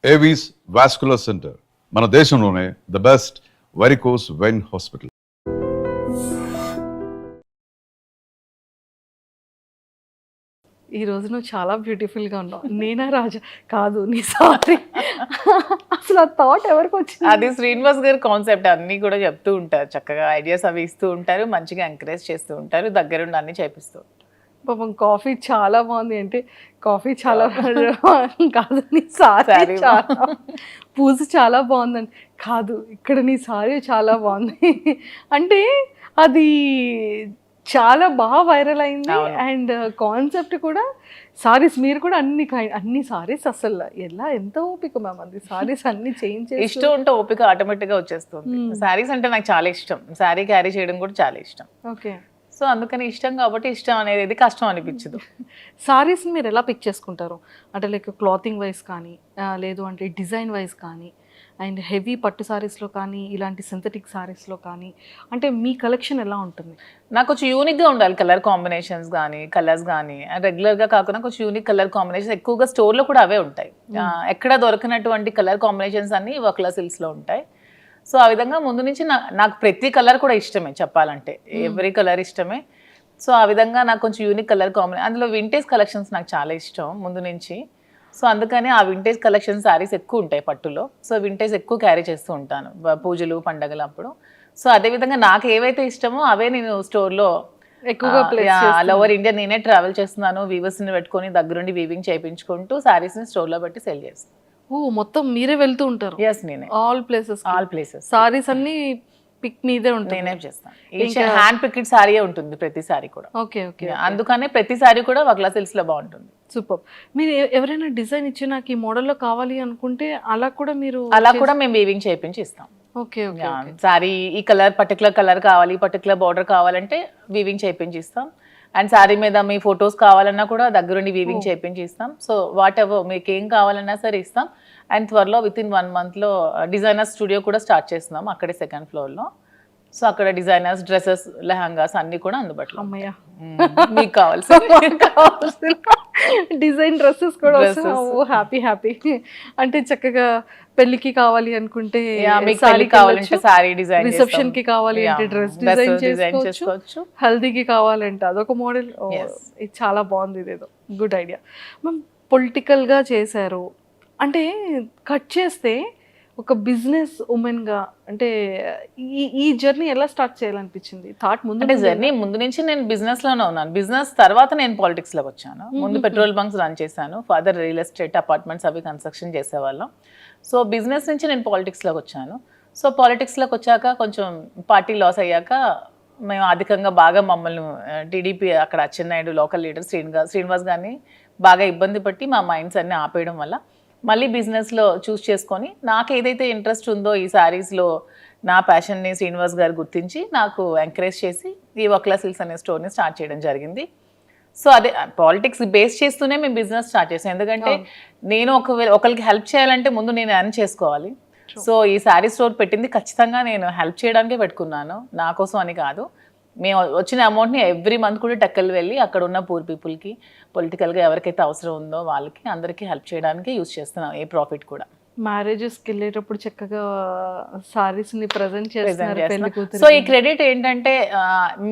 Avis vascular centre మన దేశంలోనే the best varicose vein hospital. ఈ రోజు నువ్వు చాలా బ్యూటిఫుల్గా ఉన్నావు. నేనా రాజా కాదు నీ సారీ. అసలు ఆ థాట్ ఎవరికి వచ్చింది? అది శ్రీనివాస్ గారి కాన్సెప్ట్. అన్ని కూడా చెప్తూ ఉంటారు, చక్కగా ఐడియాస్ అవి ఇస్తూ ఉంటారు, మంచిగా ఎంకరేజ్ చేస్తూ ఉంటారు, దగ్గరుండి అన్ని చేపిస్తూ. పాపం కాఫీ చాలా బాగుంది అంటే కాఫీ చాలా కాదు నీ సారీ చాలా పూజ చాలా బాగుందండి కాదు ఇక్కడ నీ సారీ చాలా బాగుంది అంటే అది చాలా బాగా వైరల్ అయింది. అండ్ కాన్సెప్ట్ కూడా సారీస్ మీరు కూడా అన్ని సారీస్ అసలు ఎలా ఎంత ఓపిక మ్యామ్ అది సారీస్ అన్ని చేంజ్ ఇష్టం ఉంటే ఓపిక ఆటోమేటిక్ గా వచ్చేస్తుంది. సారీస్ అంటే నాకు చాలా ఇష్టం, సారీ క్యారీ చేయడం కూడా చాలా ఇష్టం. ఓకే, సో అందుకని ఇష్టం కాబట్టి ఇష్టం అనేది కష్టం అనిపించదు. సారీస్ మీరు ఎలా పిక్ చేసుకుంటారు అంటే లైక్ క్లాతింగ్ వైజ్ కానీ లేదు అంటే డిజైన్ వైజ్ కానీ అండ్ హెవీ పట్టు సారీస్లో కానీ ఇలాంటి సింథటిక్ సారీస్లో కానీ అంటే మీ కలెక్షన్ ఎలా ఉంటుంది? నాకు కొంచెం యూనిక్గా ఉండాలి, కలర్ కాంబినేషన్స్ కానీ కలర్స్ కానీ రెగ్యులర్గా కాకుండా కొంచెం యూనిక్ కలర్ కాంబినేషన్స్ ఎక్కువగా స్టోర్లో కూడా అవే ఉంటాయి. ఎక్కడ దొరకనటువంటి కలర్ కాంబినేషన్స్ అన్ని వర్క్లా సిల్క్స్లో ఉంటాయి. సో ఆ విధంగా ముందు నుంచి నాకు ప్రతి కలర్ కూడా ఇష్టమే, చెప్పాలంటే ఎవ్రీ కలర్ ఇష్టమే. సో ఆ విధంగా నాకు కొంచెం యూనిక్ కలర్ కాంబినేషన్, అందులో వింటేజ్ కలెక్షన్స్ నాకు చాలా ఇష్టం ముందు నుంచి. సో అందుకని ఆ వింటేజ్ కలెక్షన్ శారీస్ ఎక్కువ ఉంటాయి పట్టులో. సో వింటేజ్ ఎక్కువ క్యారీ చేస్తూ ఉంటాను పూజలు పండగలు అప్పుడు. సో అదేవిధంగా నాకు ఏవైతే ఇష్టమో అవే నేను స్టోర్లో ఎక్కువగా ఓవర్ ఇండియా నేనే ట్రావెల్ చేస్తున్నాను, వీవర్స్ని పెట్టుకొని దగ్గరుండి వీవింగ్ చేయించుకుంటూ శారీస్ని స్టోర్లో పెట్టి సెల్ చేస్తాను. ఓ మొత్తం మీరే వెళ్తూ ఉంటారు? ఎస్, నేనే ఆల్ ప్లేసెస్ సారీస్ అన్ని పిక్ మీదే ఉంటుంది? నేనే చేస్తాను. హ్యాండ్ పిక్డ్ సారీ ఉంటుంది ప్రతి సారీ కూడా. ఓకే ఓకే, అందుకనే ప్రతి సారీ కూడా వర్క్లా సిల్క్స్ లో బాగుంటుంది. సూపర్. మీరు ఎవరైనా డిజైన్ ఇచ్చి నాకు ఈ మోడల్లో కావాలి అనుకుంటే అలా కూడా మేము వీవింగ్ చేయించి ఇస్తాం. ఓకే ఓకే, సారీ ఈ కలర్ పర్టికులర్ కలర్ కావాలి, పర్టికులర్ బార్డర్ కావాలంటే వీవింగ్ చేయించి ఇస్తాం. అండ్ సారీ మీద మీ ఫొటోస్ కావాలన్నా కూడా దగ్గరుండి వీవింగ్ చేయించి ఇస్తాం. సో వాట్ ఎవర్ మీకు ఏం కావాలన్నా సరే ఇస్తాం. అండ్ త్వరలో విత్ ఇన్ 1 monthలో డిజైనర్ స్టూడియో కూడా స్టార్ట్ చేస్తున్నాం అక్కడే 2nd floorలో. సో అక్కడ డిజైనర్స్ డ్రెస్సెస్ లెహంగాస్ అన్ని కూడా అందుబాటులో. అమ్మయ్య, మీకు కావాల్సిన డిజైన్ డ్రెస్సెస్ కూడా హ్యాపీ హ్యాపీ. అంటే చక్కగా పెళ్లికి కావాలి అనుకుంటే సారీ కావాలంటే సారీ డిజైన్, రిసెప్షన్ కి కావాలి అంటే డ్రెస్ డిజైన్ చేసుకోవచ్చు, హల్దీకి కావాలంటే అదొక మోడల్. ఇది చాలా బాగుంది, ఇదేదో గుడ్ ఐడియా. మ్యామ్ పొలిటికల్ గా చేశారు అంటే కట్ చేస్తే ఒక బిజినెస్ ఉమెన్ గా అంటే ఈ జర్నీ ఎలా స్టార్ట్ చేయాలనిపించింది? థాట్ ముందు అంటే జర్నీ ముందు నుంచి నేను బిజినెస్ లోనే ఉన్నాను. బిజినెస్ తర్వాత నేను పాలిటిక్స్ లోకి వచ్చాను. ముందు పెట్రోల్ బంక్స్ రన్ చేశాను, ఫాదర్ రియల్ ఎస్టేట్ అపార్ట్మెంట్స్ అవి కన్స్ట్రక్షన్ చేసేవాళ్ళం. సో బిజినెస్ నుంచి నేను పాలిటిక్స్ లోకి వచ్చాను. సో పాలిటిక్స్ లోకి వచ్చాక కొంచెం పార్టీ లాస్ అయ్యాక మేము అధికంగా బాగా మమ్మల్ని టీడీపీ అక్కడ అచ్చెన్నాయుడు లోకల్ లీడర్ శ్రీనివాస్ గారిని బాగా ఇబ్బంది పట్టి మా మైండ్స్ అన్ని ఆపేయడం వల్ల మళ్ళీ బిజినెస్లో చూస్ చేసుకొని నాకు ఏదైతే ఇంట్రెస్ట్ ఉందో ఈ శారీస్లో నా ప్యాషన్ని శ్రీనివాస్ గారు గుర్తించి నాకు ఎంకరేజ్ చేసి ఈ వర్క్లా సిల్క్స్ అనే స్టోర్ని స్టార్ట్ చేయడం జరిగింది. సో అదే పాలిటిక్స్ బేస్ చేస్తూనే మేము బిజినెస్ స్టార్ట్ చేసాం. ఎందుకంటే నేను ఒకరికి హెల్ప్ చేయాలంటే ముందు నేను ఎర్న్ చేసుకోవాలి. సో ఈ శారీ స్టోర్ పెట్టింది ఖచ్చితంగా నేను హెల్ప్ చేయడానికే పెట్టుకున్నాను, నా కోసం అని కాదు. మేము వచ్చిన అమౌంట్ని ఎవ్రీ మంత్ కూడా టెక్కలు వెళ్ళి అక్కడ ఉన్న పూర్ పీపుల్కి పొలిటికల్గా ఎవరికైతే అవసరం ఉందో వాళ్ళకి అందరికీ హెల్ప్ చేయడానికి యూజ్ చేస్తున్నాం ఏ ప్రాఫిట్ కూడా. మ్యారేజెస్కి వెళ్ళేటప్పుడు చక్కగా సారీస్ ని ప్రెజెంట్ చేస్తున్నారు. సో ఈ క్రెడిట్ ఏంటంటే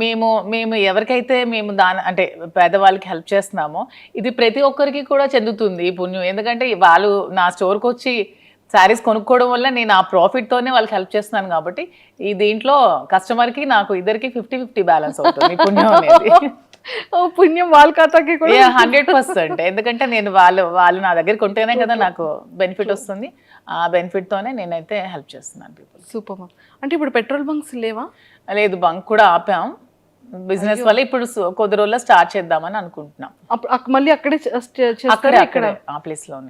మేము ఎవరికైతే మేము అంటే పేదవాళ్ళకి హెల్ప్ చేస్తున్నామో ఇది ప్రతి ఒక్కరికి కూడా చెందుతుంది ఈ పుణ్యం. ఎందుకంటే వాళ్ళు నా స్టోర్కి వచ్చి శారీస్ కొనుక్కోవడం వల్ల నేను ఆ ప్రాఫిట్తోనే వాళ్ళకి హెల్ప్ చేస్తున్నాను కాబట్టి ఈ దీంట్లో కస్టమర్కి నాకు ఇద్దరికి 50-50 బ్యాలెన్స్ అవుతుంది పుణ్యం అనేది. పుణ్యం వాళ్ళ ఖాతాకి కూడా 100%. ఎందుకంటే నేను వాళ్ళు నా దగ్గర కొంటేనే కదా నాకు బెనిఫిట్ వస్తుంది. ఆ బెనిఫిట్తోనే నేనైతే హెల్ప్ చేస్తున్నాను పీపుల్. Super ma'am. అంటే ఇప్పుడు పెట్రోల్ బంక్స్ లేవా? లేదు, బంక్ కూడా ఆపాం బిజినెస్ వల్ల. ఇప్పుడు కొద్ది రోజుల్లో స్టార్ట్ చేద్దామని అనుకుంటున్నాం. మళ్ళీ అక్కడే ఆ ప్లేస్ లోనే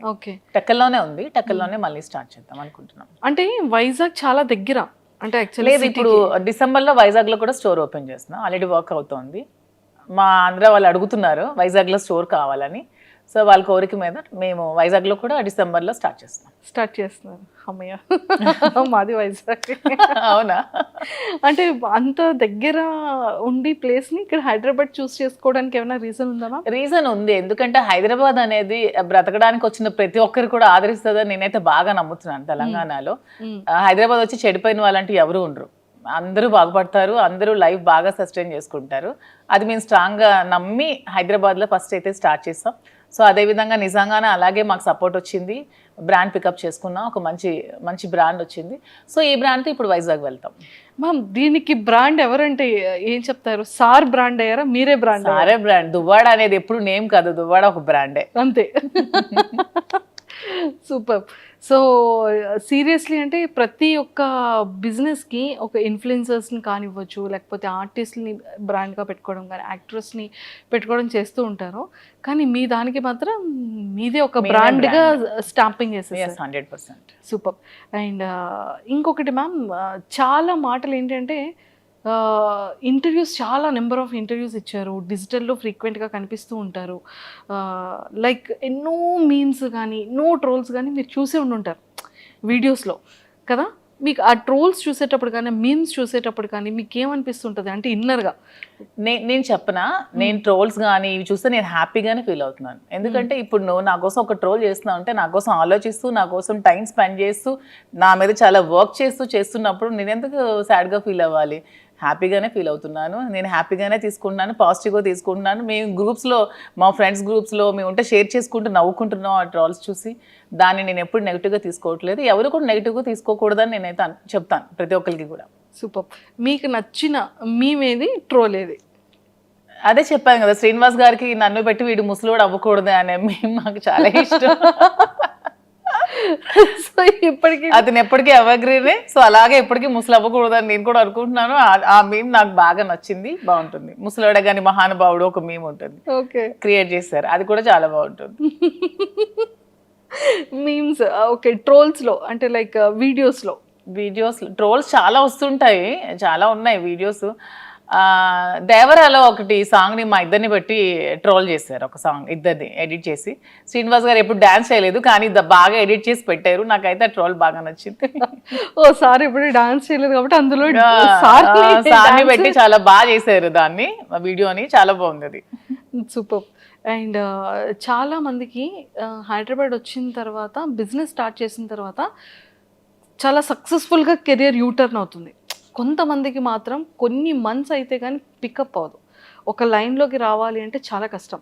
టెక్కల్లోనే ఉంది, టెక్కల్లోనే మళ్ళీ స్టార్ట్ చేద్దాం అనుకుంటున్నాం. అంటే వైజాగ్ చాలా దగ్గర అంటే లేదు, ఇప్పుడు డిసెంబర్లో వైజాగ్ లో కూడా స్టోర్ ఓపెన్ చేస్తున్నాం. ఆల్రెడీ వర్క్ అవుతోంది. మా ఆంధ్ర వాళ్ళు అడుగుతున్నారు వైజాగ్ లో స్టోర్ కావాలని. సో వాళ్ళ కోరిక మీద మేము వైజాగ్లో కూడా డిసెంబర్లో స్టార్ట్ చేస్తాం. స్టార్ట్ చేస్తున్నారు. అమ్మయ్య మాది వైజాగ్. అవునా? అంటే అంత దగ్గర ఉండి ప్లేస్ని ఇక్కడ హైదరాబాద్ చూస్ చేసుకోవడానికి ఏమైనా రీజన్ ఉందా మ్యామ్? రీజన్ ఉంది, ఎందుకంటే హైదరాబాద్ అనేది బ్రతకడానికి వచ్చిన ప్రతి ఒక్కరు కూడా ఆదరిస్తుందని నేనైతే బాగా నమ్ముతున్నాను. తెలంగాణలో హైదరాబాద్ వచ్చి చెడిపోయిన వాళ్ళంటూ ఎవరు ఉండరు, అందరూ బాగుపడతారు, అందరూ లైఫ్ బాగా సస్టైన్ చేసుకుంటారు. అది మేము స్ట్రాంగ్గా నమ్మి హైదరాబాద్లో ఫస్ట్ అయితే స్టార్ట్ చేస్తాం. సో అదేవిధంగా నిజంగానే అలాగే మాకు సపోర్ట్ వచ్చింది, బ్రాండ్ పికప్ చేసుకున్నాం, ఒక మంచి మంచి బ్రాండ్ వచ్చింది. సో ఈ బ్రాండ్తో ఇప్పుడు వైజాగ్ వెళ్తాం. మ్యామ్ దీనికి బ్రాండ్ ఎవరంటే ఏం చెప్తారు? సార్ బ్రాండ్ అయ్యారా, మీరే బ్రాండ్? సారే బ్రాండ్. దువ్వాడ అనేది ఎప్పుడు నేమ్ కాదు, దువ్వాడ ఒక బ్రాండే అంతే. సూపర్. సో సీరియస్లీ అంటే ప్రతి ఒక్క బిజినెస్కి ఒక ఇన్ఫ్లుయెన్సర్స్ని కానివ్వచ్చు, లేకపోతే ఆర్టిస్ట్ని బ్రాండ్గా పెట్టుకోవడం కానీ, యాక్ట్రెస్ని పెట్టుకోవడం చేస్తూ ఉంటారు. కానీ మీ దానికి మాత్రం మీదే ఒక బ్రాండ్గా స్టాంపింగ్ చేసేసారు. 100%. సూపర్. అండ్ ఇంకొకటి మ్యామ్, చాలా మాటలు ఏంటంటే ఇంటర్వ్యూస్, చాలా నెంబర్ ఆఫ్ ఇంటర్వ్యూస్ ఇచ్చారు, డిజిటల్లో ఫ్రీక్వెంట్గా కనిపిస్తూ ఉంటారు. లైక్ ఎన్నో మీమ్స్ కానీ, ఎన్నో ట్రోల్స్ కానీ మీరు చూసే ఉండుంటారు వీడియోస్లో కదా. మీకు ఆ ట్రోల్స్ చూసేటప్పుడు కానీ, మీమ్స్ చూసేటప్పుడు కానీ మీకు ఏమనిపిస్తుంటుంది అంటే ఇన్నర్గా? నేను చెప్పనా, నేను ట్రోల్స్ కానీ ఇవి చూస్తే నేను హ్యాపీగానే ఫీల్ అవుతున్నాను. ఎందుకంటే ఇప్పుడు నువ్వు నా కోసం ఒక ట్రోల్ చేస్తున్నావు అంటే, నా కోసం ఆలోచిస్తూ, నా కోసం టైం స్పెండ్ చేస్తూ, నా మీద చాలా వర్క్ చేస్తున్నప్పుడు నేను ఎందుకు సాడ్గా ఫీల్ అవ్వాలి? హ్యాపీగానే ఫీల్ అవుతున్నాను, నేను హ్యాపీగానే తీసుకుంటున్నాను, పాజిటివ్గా తీసుకుంటున్నాను. మేము గ్రూప్స్లో, మా ఫ్రెండ్స్ గ్రూప్స్లో మేము ఉంటే షేర్ చేసుకుంటూ నవ్వుకుంటున్నాం ఆ ట్రోల్స్ చూసి. దాన్ని నేను ఎప్పుడు నెగిటివ్గా తీసుకోవట్లేదు, ఎవరు కూడా నెగిటివ్గా తీసుకోకూడదని నేనైతే చెప్తాను ప్రతి ఒక్కరికి కూడా. సూపర్. మీకు నచ్చిన మీమేది, ట్రోల్ ఏది? అదే చెప్పాను కదా, శ్రీనివాస్ గారికి నన్ను పెట్టి వీడు ముసలోడు అవ్వకూడదు అనే మేము మాకు చాలా ఇష్టం. సో ఇప్పటికీ అతను ఎప్పటికీ ఎవర్గ్రీనే. సో అలాగే ఎప్పటికీ ముసలు అవ్వకూడదు అని నేను కూడా అనుకుంటున్నాను. ఆ మీమ్ నాకు బాగా నచ్చింది, బాగుంటుంది. ముసలోడే కానీ మహానుభావుడు ఒక మీమ్ ఉంటుంది, ఓకే, క్రియేట్ చేశారు, అది కూడా చాలా బాగుంటుంది. Memes okay. ట్రోల్స్లో అంటే లైక్ వీడియోస్లో ట్రోల్స్ చాలా వస్తుంటాయి, చాలా ఉన్నాయి వీడియోస్. దేవరాలో ఒకటి సాంగ్ని మా ఇద్దరిని బట్టి ట్రోల్ చేశారు, ఒక సాంగ్ ఇద్దరిని ఎడిట్ చేసి. శ్రీనివాస్ గారు ఎప్పుడు డాన్స్ చేయలేదు కానీ బాగా ఎడిట్ చేసి పెట్టారు, నాకైతే ఆ ట్రోల్ బాగా నచ్చింది. ఓ సార్ ఇప్పుడు డాన్స్ చేయలేదు కాబట్టి అందులో సార్ని పెట్టి చాలా బాగా చేశారు దాన్ని, వీడియోని, చాలా బాగుంది అది. సూపర్. అండ్ చాలా మందికి హైదరాబాద్ వచ్చిన తర్వాత, బిజినెస్ స్టార్ట్ చేసిన తర్వాత చాలా సక్సెస్ఫుల్గా కెరియర్ యూటర్న్ అవుతుంది. కొంతమందికి మాత్రం కొన్ని మంత్స్ అయితే కానీ పికప్ అవ్వదు, ఒక లైన్లోకి రావాలి అంటే చాలా కష్టం.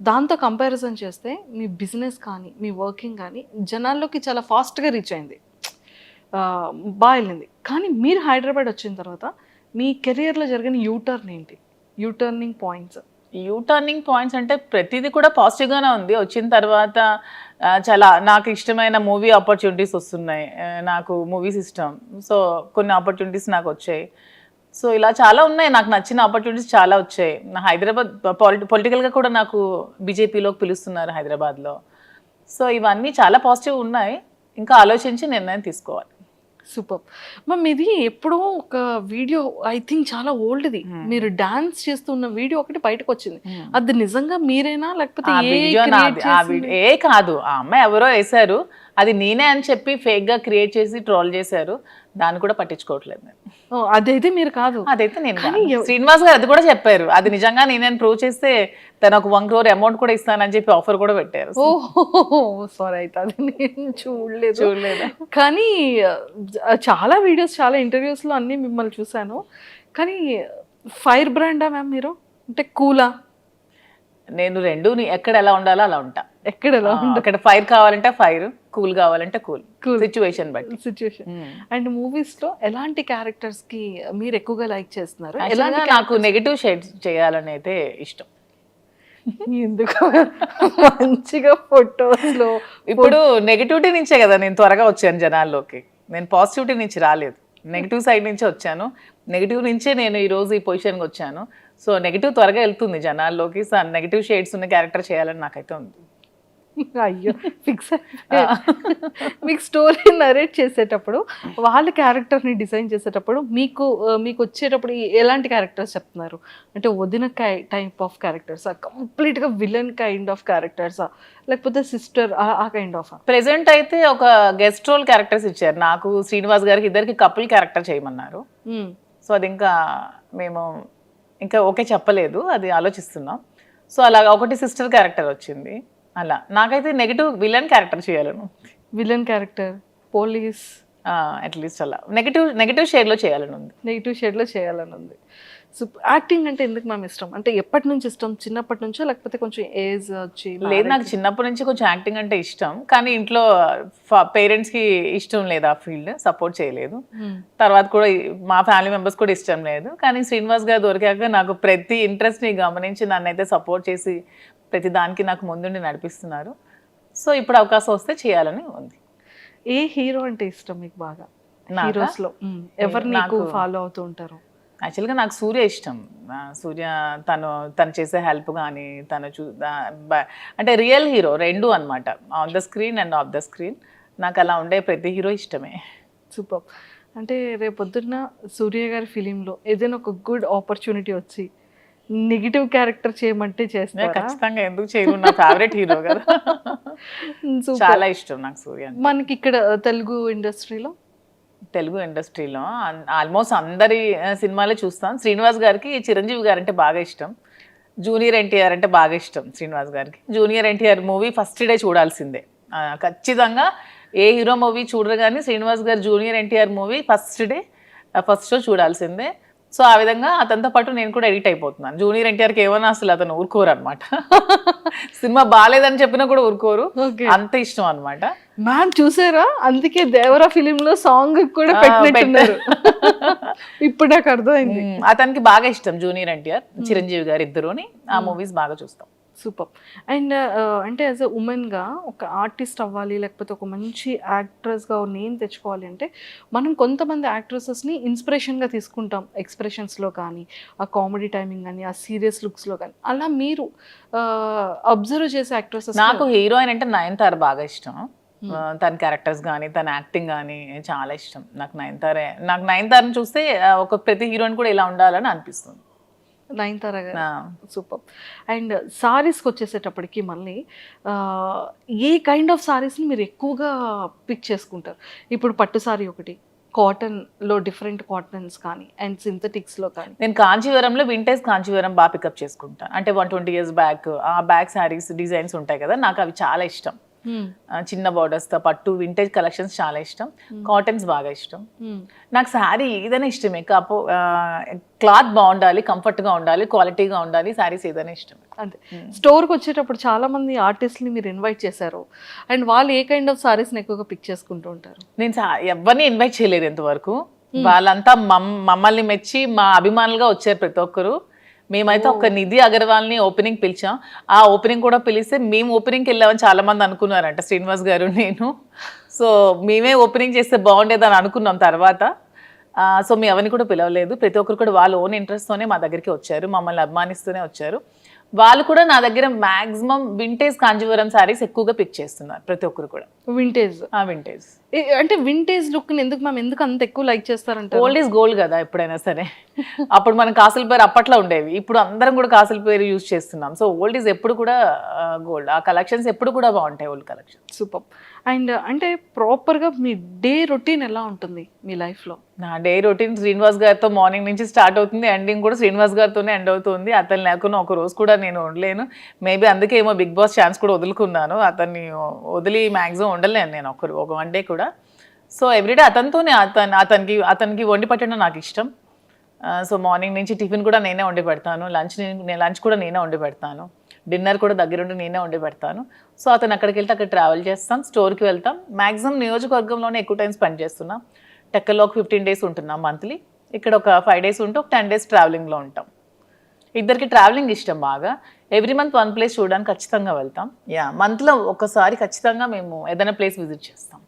దాంతో కంపారిజన్ చేస్తే మీ బిజినెస్ కానీ, మీ వర్కింగ్ కానీ జనాల్లోకి చాలా ఫాస్ట్గా రీచ్ అయింది, బాగా వెళ్ళింది. కానీ మీరు హైదరాబాద్ వచ్చిన తర్వాత మీ కెరియర్లో జరిగిన యూటర్న్ ఏంటి, యూటర్నింగ్ పాయింట్స్? యూటర్నింగ్ పాయింట్స్ అంటే ప్రతిదీ కూడా పాజిటివ్గానే ఉంది. వచ్చిన తర్వాత చాలా నాకు ఇష్టమైన మూవీ ఆపర్చునిటీస్ వస్తున్నాయి, నాకు మూవీస్ ఇష్టం, సో కొన్ని ఆపర్చునిటీస్ నాకు వచ్చాయి. సో ఇలా చాలా ఉన్నాయి, నాకు నచ్చిన ఆపర్చునిటీస్ చాలా వచ్చాయి. నా హైదరాబాద్ పొలిటికల్గా కూడా నాకు బీజేపీలోకి పిలుస్తున్నారు హైదరాబాద్లో. సో ఇవన్నీ చాలా పాజిటివ్ ఉన్నాయి, ఇంకా ఆలోచించి నిర్ణయం తీసుకోవాలి. Super ma'am. ఇది ఎప్పుడో ఒక వీడియో, ఐ థింక్ చాలా ఓల్డ్ది, మీరు డాన్స్ చేస్తున్న వీడియో ఒకటి బయటకు వచ్చింది. అది నిజంగా మీరేనా లేకపోతే ఏ కాదు, ఆ అమ్మాయి ఎవరో వేశారు, అది నేనే అని చెప్పి ఫేక్ గా క్రియేట్ చేసి ట్రోల్ చేశారు, దాన్ని కూడా పట్టించుకోవట్లేదు నేను. అదైతే మీరు కాదు, అదైతే నేను. శ్రీనివాస్ గారు అది కూడా చెప్పారు, అది నిజంగా నేనే ప్రూవ్ చేస్తే తను ఒక 1 crore అమౌంట్ కూడా ఇస్తానని చెప్పి ఆఫర్ కూడా పెట్టారు. ఓ సారీ, అయితే అది నేను చూడలేదు. కానీ చాలా వీడియోస్, చాలా ఇంటర్వ్యూస్లో అన్నీ మిమ్మల్ని చూశాను. కానీ ఫైర్ బ్రాండా మ్యామ్ మీరు, అంటే కూలా? నేను రెండు, ఎక్కడ ఎలా ఉండాలో అలా ఉంటా. ఎక్కడ ఎలా ఉండాలి, అక్కడ ఫైర్ కావాలంటే ఫైర్, కూల్ కావాలంటే కూల్, సిచ్యువేషన్ బట్టి. సిచ్యువేషన్. అండ్ మూవీస్లో ఎలాంటి క్యారెక్టర్స్కి మీరు ఎక్కువగా లైక్ చేస్తున్నారు? నాకు నెగిటివ్ షేడ్స్ చేయాలని అయితే ఇష్టం. ఎందుకు? మంచిగా ఫొటోస్లో ఇప్పుడు నెగిటివిటీ నుంచే కదా నేను త్వరగా వచ్చాను జనాల్లోకి, నేను పాజిటివిటీ నుంచి రాలేదు, నెగిటివ్ సైడ్ నుంచే వచ్చాను. నెగిటివ్ నుంచే నేను ఈరోజు ఈ పొజిషన్కి వచ్చాను. సో నెగిటివ్ త్వరగా వెళ్తుంది జనాల్లోకి, సో నెగిటివ్ షేడ్స్ ఉన్న క్యారెక్టర్ చేయాలని నాకైతే ఉంది. అయ్యో ఫిక్స్ మీకు స్టోరీ నరేట్ చేసేటప్పుడు వాళ్ళ క్యారెక్టర్ని డిజైన్ చేసేటప్పుడు మీకు వచ్చేటప్పుడు ఎలాంటి క్యారెక్టర్స్ చెప్తున్నారు? అంటే వదిన టైప్ ఆఫ్ క్యారెక్టర్సా, కంప్లీట్గా విలన్ కైండ్ ఆఫ్ క్యారెక్టర్సా, లేకపోతే సిస్టర్ ఆ కైండ్ ఆఫ్? ప్రెసెంట్ అయితే ఒక గెస్ట్ రోల్ క్యారెక్టర్స్ ఇచ్చారు నాకు, శ్రీనివాస్ గారికి ఇద్దరికి కపుల్ క్యారెక్టర్ చేయమన్నారు. సో అది ఇంకా మేము ఇంకా ఓకే చెప్పలేదు, అది ఆలోచిస్తున్నాం. సో అలాగా ఒకటి సిస్టర్ క్యారెక్టర్ వచ్చింది. అలా నాకైతే నెగిటివ్ విలన్ క్యారెక్టర్ చేయాలను. విలన్ క్యారెక్టర్, పోలీస్, అట్లీస్ట్ అలా నెగిటివ్ షేడ్లో చేయాలని ఉంది. నెగిటివ్ షేడ్లో చేయాలని ఉంది. సో యాక్టింగ్ అంటే ఎందుకు మ్యామ్ ఇష్టం? అంటే ఎప్పటి నుంచి ఇష్టం? చిన్నప్పటి నుంచో లేకపోతే కొంచెం ఏజ్ వచ్చి? లేదు, నాకు చిన్నప్పటి నుంచి కొంచెం యాక్టింగ్ అంటే ఇష్టం, కానీ ఇంట్లో పేరెంట్స్కి ఇష్టం లేదు, ఆ ఫీల్డ్ సపోర్ట్ చేయలేదు. తర్వాత కూడా మా ఫ్యామిలీ మెంబర్స్ కూడా ఇష్టం లేదు. కానీ శ్రీనివాస్ గారు దొరికాక నాకు ప్రతి ఇంట్రెస్ట్ని గమనించి నన్నైతే సపోర్ట్ చేసి ప్రతి దానికి నాకు ముందుండి నడిపిస్తున్నారు. సో ఇప్పుడు అవకాశం వస్తే చేయాలని ఉంది. ఏ హీరో అంటే ఇష్టం మీకు బాగా? నాకా? హీరోస్లో ఎవరు నీకు ఫాలో అవుతూ ఉంటారు? యాక్చువల్గా నాకు సూర్య ఇష్టం. సూర్య తను చేసే హెల్ప్ కానీ అంటే రియల్ హీరో రెండు అనమాట, on the screen and of the screen. నాకు అలా ఉండే ప్రతి హీరో ఇష్టమే. సూపర్. అంటే రేపొద్దున్న సూర్య గారి ఫిలింలో ఏదైనా ఒక గుడ్ ఆపర్చునిటీ వచ్చి నెగిటివ్ క్యారెక్టర్ చేయమంటే చేస్తా? ఖచ్చితంగా, ఎందుకు చేయను, నా ఫేవరెట్ హీరో కదా. చాలా ఇష్టం నాకు సూర్య. మనకి ఇక్కడ తెలుగు ఇండస్ట్రీలో ఆల్మోస్ట్ అందరి సినిమాలే చూస్తాం. శ్రీనివాస్ గారికి చిరంజీవి గారు అంటే బాగా ఇష్టం, జూనియర్ ఎన్టీఆర్ అంటే బాగా ఇష్టం శ్రీనివాస్ గారికి. Junior NTR movie first day చూడాల్సిందే, ఖచ్చితంగా. ఏ హీరో మూవీ చూడరు కానీ శ్రీనివాస్ గారు junior NTR movie first show చూడాల్సిందే. సో ఆ విధంగా అతనితో పాటు నేను కూడా ఎడిట్ అయిపోతున్నాను. జూనియర్ ఎన్టీఆర్కి ఏమన్నా అసలు అతను ఊరుకోరు అనమాట. సినిమా బాగాలేదని చెప్పినా కూడా ఊరుకోరు, అంత ఇష్టం అనమాట. మ్యామ్ చూసారా, అందుకే దేవరా ఫిలింలో సాంగ్ కూడా పెట్టినట్టున్నారు. ఇప్పుడు నాకు అర్థమైంది. అతనికి బాగా ఇష్టం జూనియర్ ఎన్టీఆర్, చిరంజీవి గారు ఇద్దరుని. ఆ మూవీస్ బాగా చూస్తాం. సూపర్. అండ్ అంటే యాజ్ ఎ ఉమెన్గా ఒక ఆర్టిస్ట్ అవ్వాలి, లేకపోతే ఒక మంచి యాక్ట్రెస్గా నేమ్ తెచ్చుకోవాలి అంటే మనం కొంతమంది యాక్ట్రెసెస్ని ఇన్స్పిరేషన్గా తీసుకుంటాం, ఎక్స్ప్రెషన్స్లో కానీ, ఆ కామెడీ టైమింగ్ కానీ, ఆ సీరియస్ లుక్స్లో కానీ. అలా మీరు అబ్జర్వ్ చేసే యాక్ట్రెసెస్? నాకు హీరోయిన్ అంటే నయనతార బాగా ఇష్టం. తన క్యారెక్టర్స్ కానీ తన యాక్టింగ్ కానీ చాలా ఇష్టం. నాకు నయనతారని చూస్తే ఒక ప్రతి హీరోయిన్ కూడా ఇలా ఉండాలని అనిపిస్తుంది. నయనతార గారు సూపర్. అండ్ సారీస్కి వచ్చేసేటప్పటికి మళ్ళీ ఏ కైండ్ ఆఫ్ సారీస్ని మీరు ఎక్కువగా పిక్ చేసుకుంటారు? ఇప్పుడు పట్టు సారీ ఒకటి, కాటన్లో డిఫరెంట్ కాటన్స్ కానీ, అండ్ సింథటిక్స్లో కానీ. నేను కాంచీవరంలో వింటేజ్ కాంచీవరం బాగా పికప్ చేసుకుంటాను. అంటే 120 years బ్యాక్ ఆ బ్యాక్ శారీస్ డిజైన్స్ ఉంటాయి కదా, నాకు అవి చాలా ఇష్టం. చిన్న బార్డర్స్తో పట్టు వింటేజ్ కలెక్షన్స్ చాలా ఇష్టం. కాటన్స్ బాగా ఇష్టం. నాకు శారీ ఏదైనా ఇష్టమే, క్లాత్ బాగుండాలి, కంఫర్ట్గా ఉండాలి, క్వాలిటీగా ఉండాలి, శారీస్ ఏదైనా ఇష్టం. అంతే. స్టోర్కి వచ్చేటప్పుడు చాలా మంది ఆర్టిస్ట్ని మీరు ఇన్వైట్ చేశారు, అండ్ వాళ్ళు ఏ కైండ్ ఆఫ్ సారీస్ని ఎక్కువగా పిక్ చేసుకుంటూ ఉంటారు? నేను ఎవరిని ఇన్వైట్ చేయలేదు ఇంతవరకు. వాళ్ళంతా మమ్మల్ని మెచ్చి మా అభిమానులుగా వచ్చారు ప్రతి ఒక్కరు. మేమైతే ఒక నిధి అగర్వాల్ని ఓపెనింగ్ పిలిచాం. ఆ ఓపెనింగ్ కూడా పిలిస్తే మేము ఓపెనింగ్కి వెళ్ళామని చాలా మంది అనుకున్నారంట, శ్రీనివాస్ గారు నేను. సో మేమే ఓపెనింగ్ చేస్తే బాగుండేదని అనుకున్నాం తర్వాత. సో మేము ఎవరిని కూడా పిలవలేదు. ప్రతి ఒక్కరు కూడా వాళ్ళ ఓన్ ఇంట్రెస్ట్తోనే మా దగ్గరికి వచ్చారు, మమ్మల్ని అభిమానిస్తూనే వచ్చారు. వాళ్ళు కూడా నా దగ్గర మ్యాక్సిమం వింటేజ్ కాంజీవరం శారీస్ ఎక్కువగా పిక్ చేస్తున్నారు ప్రతి ఒక్కరు కూడా. వింటేజ్ అంటే వింటేజ్ లుక్ ఎందుకు అంత ఎక్కువ లైక్ చేస్తారంటే? ఓల్డ్ ఈజ్ గోల్డ్ కదా ఎప్పుడైనా సరే. అప్పుడు మనం కాసుల పేరు అప్పట్లో ఉండేవి, ఇప్పుడు అందరం కూడా కాసుల పేరు యూజ్ చేస్తున్నాం. సో ఓల్డ్ ఈజ్ ఎప్పుడు కూడా గోల్డ్. ఆ కలెక్షన్స్ ఎప్పుడు కూడా బాగుంటాయి, ఓల్డ్ కలెక్షన్. సూపర్. అండ్ అంటే ప్రాపర్గా మీ డే రొటీన్ ఎలా ఉంటుంది మీ లైఫ్లో? నా డే రొటీన్ శ్రీనివాస్ గారితో మార్నింగ్ నుంచి స్టార్ట్ అవుతుంది, ఎండింగ్ కూడా శ్రీనివాస్ గారితోనే ఎండ్ అవుతుంది. అతను లేకుండా ఒక రోజు కూడా నేను ఉండలేను. మేబీ అందుకే ఏమో బిగ్ బాస్ ఛాన్స్ కూడా వదులుకున్నాను. అతన్ని వదిలి మ్యాక్సిమం ఉండలేను నేను ఒక వన్ డే కూడా. సో ఎవ్రీడే అతనితోనే, అతనికి వండి పెట్టడం నాకు ఇష్టం. సో మార్నింగ్ నుంచి టిఫిన్ కూడా నేనే వండి పెడతాను, లంచ్ కూడా నేనే వండి పెడతాను, డిన్నర్ కూడా దగ్గరుండి నేనే వండి పెడతాను. సో అతను అక్కడికి వెళ్తే అక్కడ ట్రావెల్ చేస్తాం, స్టోర్కి వెళ్తాం. మ్యాక్సిమం నియోజకవర్గంలోనే ఎక్కువ టైం స్పెండ్ చేస్తున్నాం. టెక్కల్లో ఒక 15 days ఉంటున్నాం మంత్లీ. ఇక్కడ ఒక 5 days ఉంటే ఒక 10 days ట్రావెలింగ్లో ఉంటాం. ఇద్దరికి ట్రావెలింగ్ ఇష్టం బాగా. ఎవ్రీ మంత్ వన్ ప్లేస్ చూడడానికి ఖచ్చితంగా వెళ్తాం. మంత్లో ఒకసారి ఖచ్చితంగా మేము ఏదైనా ప్లేస్ విజిట్ చేస్తాం,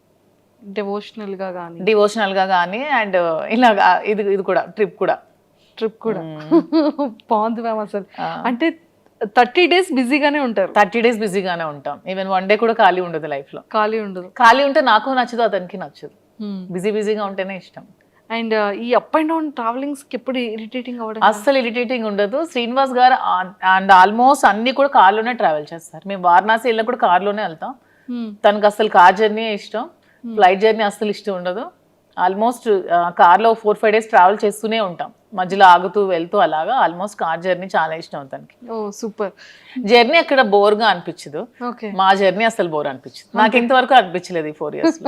డివోషనల్గా కానీ అండ్ ఇలా ఇది కూడా ట్రిప్ కూడా బాగుంది మ్యామ్ అసలు. అంటే 30 days బిజీగానే ఉంటారు, 30 days బిజీగానే ఉంటాం. ఈవెన్ 1 day కూడా ఖాళీ ఉండదు లైఫ్లో. ఖాళీ ఉండదు. ఖాళీ ఉంటే నాకు నచ్చదు, అతనికి నచ్చదు. బిజీగా ఉంటేనే ఇష్టం. అండ్ ఈ అప్ అండ్ డౌన్ ట్రావెలింగ్స్కి ఎప్పుడు ఇరిటేటింగ్ అవ్వడం? అస్సలు ఇరిటేటింగ్ ఉండదు. శ్రీనివాస్ గారు అండ్ ఆల్మోస్ట్ అన్ని కూడా కార్లోనే ట్రావెల్ చేస్తారు. మేము వారణాసి వెళ్ళినా కూడా కార్లోనే వెళ్తాం. తనకు అసలు కార్ జర్నీ ఇష్టం, ఫ్లైట్ జర్నీ అస్సలు ఇష్టం ఉండదు. ఆల్మోస్ట్ కార్లో 4-5 days ట్రావెల్ చేస్తూనే ఉంటాం, మధ్యలో ఆగుతూ వెళ్తూ అలాగా. ఆల్మోస్ట్ కార్ జర్నీ చాలా ఇష్టం తనకి. ఓ సూపర్. జర్నీ అక్కడ బోర్గా అనిపించదు, ఓకే. మా జర్నీ అసలు బోర్ అనిపించదు. నాకు ఇంతవరకు అనిపించలేదు ఈ 4 years.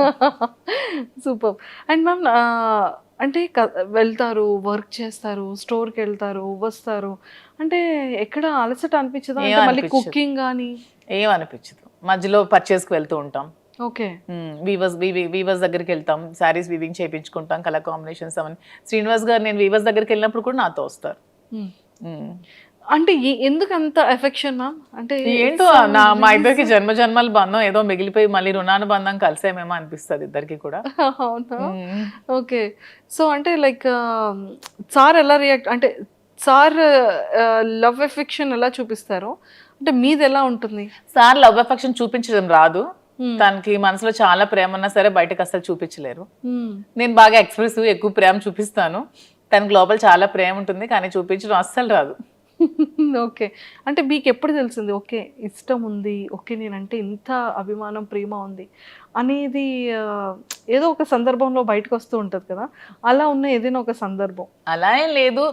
సూపర్. అండ్ మ్యామ్ అంటే వెళ్తారు, వర్క్ చేస్తారు, స్టోర్కి వెళ్తారు, వస్తారు, అంటే ఎక్కడ అలసట అనిపించదా? అంటే మళ్ళీ కుకింగ్ కానీ ఏం అనిపించదు. మధ్యలో పర్చేస్కి వెళ్తూ ఉంటాం. ఓకే. వీవర్స్ దగ్గరికి వెళ్తాం, శారీస్ వీవింగ్ చేయించుకుంటాం, కలర్ కాంబినేషన్స్ అవన్నీ. శ్రీనివాస్ గారు నేను వీవర్స్ దగ్గరికి వెళ్ళినప్పుడు కూడా నాతో వస్తారు. అంటే ఎందుకు అంత ఎఫెక్షన్ మ్యామ్? అంటే ఏంటో మా ఇద్దరికి జన్మల బంధం ఏదో మిగిలిపోయి మళ్ళీ రుణానుబంధం కలిసేమేమో అనిపిస్తుంది ఇద్దరికి కూడా. అవునా? ఓకే. సో అంటే లైక్ సార్ ఎలా రియాక్ట్, అంటే సార్ లవ్ ఎఫెక్షన్ ఎలా చూపిస్తారు, అంటే మీది ఎలా ఉంటుంది? సార్ లవ్ ఎఫెక్షన్ చూపించడం రాదు. తనకి మనసులో చాలా ప్రేమ ఉన్నా సరే బయటకు అసలు చూపించలేరు. నేను బాగా ఎక్స్ప్రెసివ్, ఎక్కువ ప్రేమ చూపిస్తాను. తనకి లోపల చాలా ప్రేమ ఉంటుంది, కానీ చూపించడం అస్సలు రాదు. ఓకే. అంటే మీకు ఎప్పుడు తెలిసింది ఓకే ఇష్టం ఉంది, ఓకే నేనంటే ఇంత అభిమానం ప్రేమ ఉంది అనేది? ఏదో ఒక సందర్భంలో బయటకు వస్తూ ఉంటుంది కదా, అలా ఉన్న ఏదైనా ఒక సందర్భం? అలా ఏం లేదు.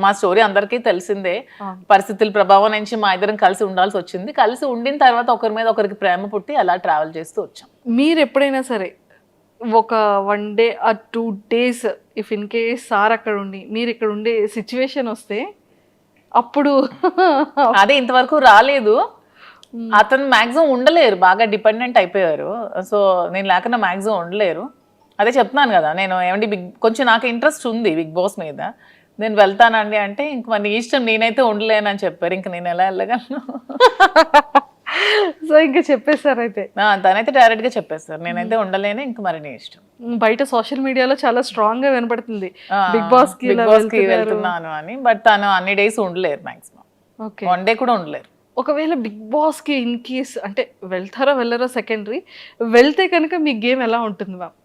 మా స్టోరీ అందరికీ తెలిసిందే. పరిస్థితుల ప్రభావం నుంచి మా ఇద్దరం కలిసి ఉండాల్సి వచ్చింది. కలిసి ఉండిన తర్వాత ఒకరి మీద ఒకరికి ప్రేమ పుట్టి అలా ట్రావెల్ చేస్తూ వచ్చాం. మీరు ఎప్పుడైనా సరే ఒక 1 day or 2 days if in case sir అక్కడ ఉండి మీరు ఇక్కడ ఉండే సిచ్యువేషన్ వస్తే అప్పుడు అదే ఇంతవరకు రాలేదు. అతను మ్యాక్సిమం ఉండలేరు, బాగా డిపెండెంట్ అయిపోయారు. సో నేను లేకుండా మ్యాక్సిమం ఉండలేరు. అదే చెప్తున్నాను కదా, నేను ఏమండి కొంచెం నాకు ఇంట్రెస్ట్ ఉంది బిగ్ బాస్ మీద, నేను వెళ్తానండి అంటే ఇంక మరి ఇష్టం, నేనైతే ఉండలేనని చెప్పారు. ఇంక నేను ఎలా వెళ్ళగలను? సో ఇంకా చెప్పేశారు అయితే? తనైతే డైరెక్ట్ గా చెప్పేస్తారు, నేనైతే ఉండలేను, ఇంక మరి నీ ఇష్టం. బయట సోషల్ మీడియాలో చాలా స్ట్రాంగ్ గా వినపడుతుంది బిగ్ బాస్ కి వెళ్తున్నాను అని. బట్ తను అన్ని డేస్ ఉండలేరు, మాక్సిమం 1 day కూడా ఉండలేరు. ఒకవేళ బిగ్ బాస్ కి ఇన్ కేస్ అంటే వెళ్తారో వెళ్ళరో సెకండరీ, వెళ్తే కనుక మీ గేమ్ ఎలా ఉంటుంది మ్యామ్?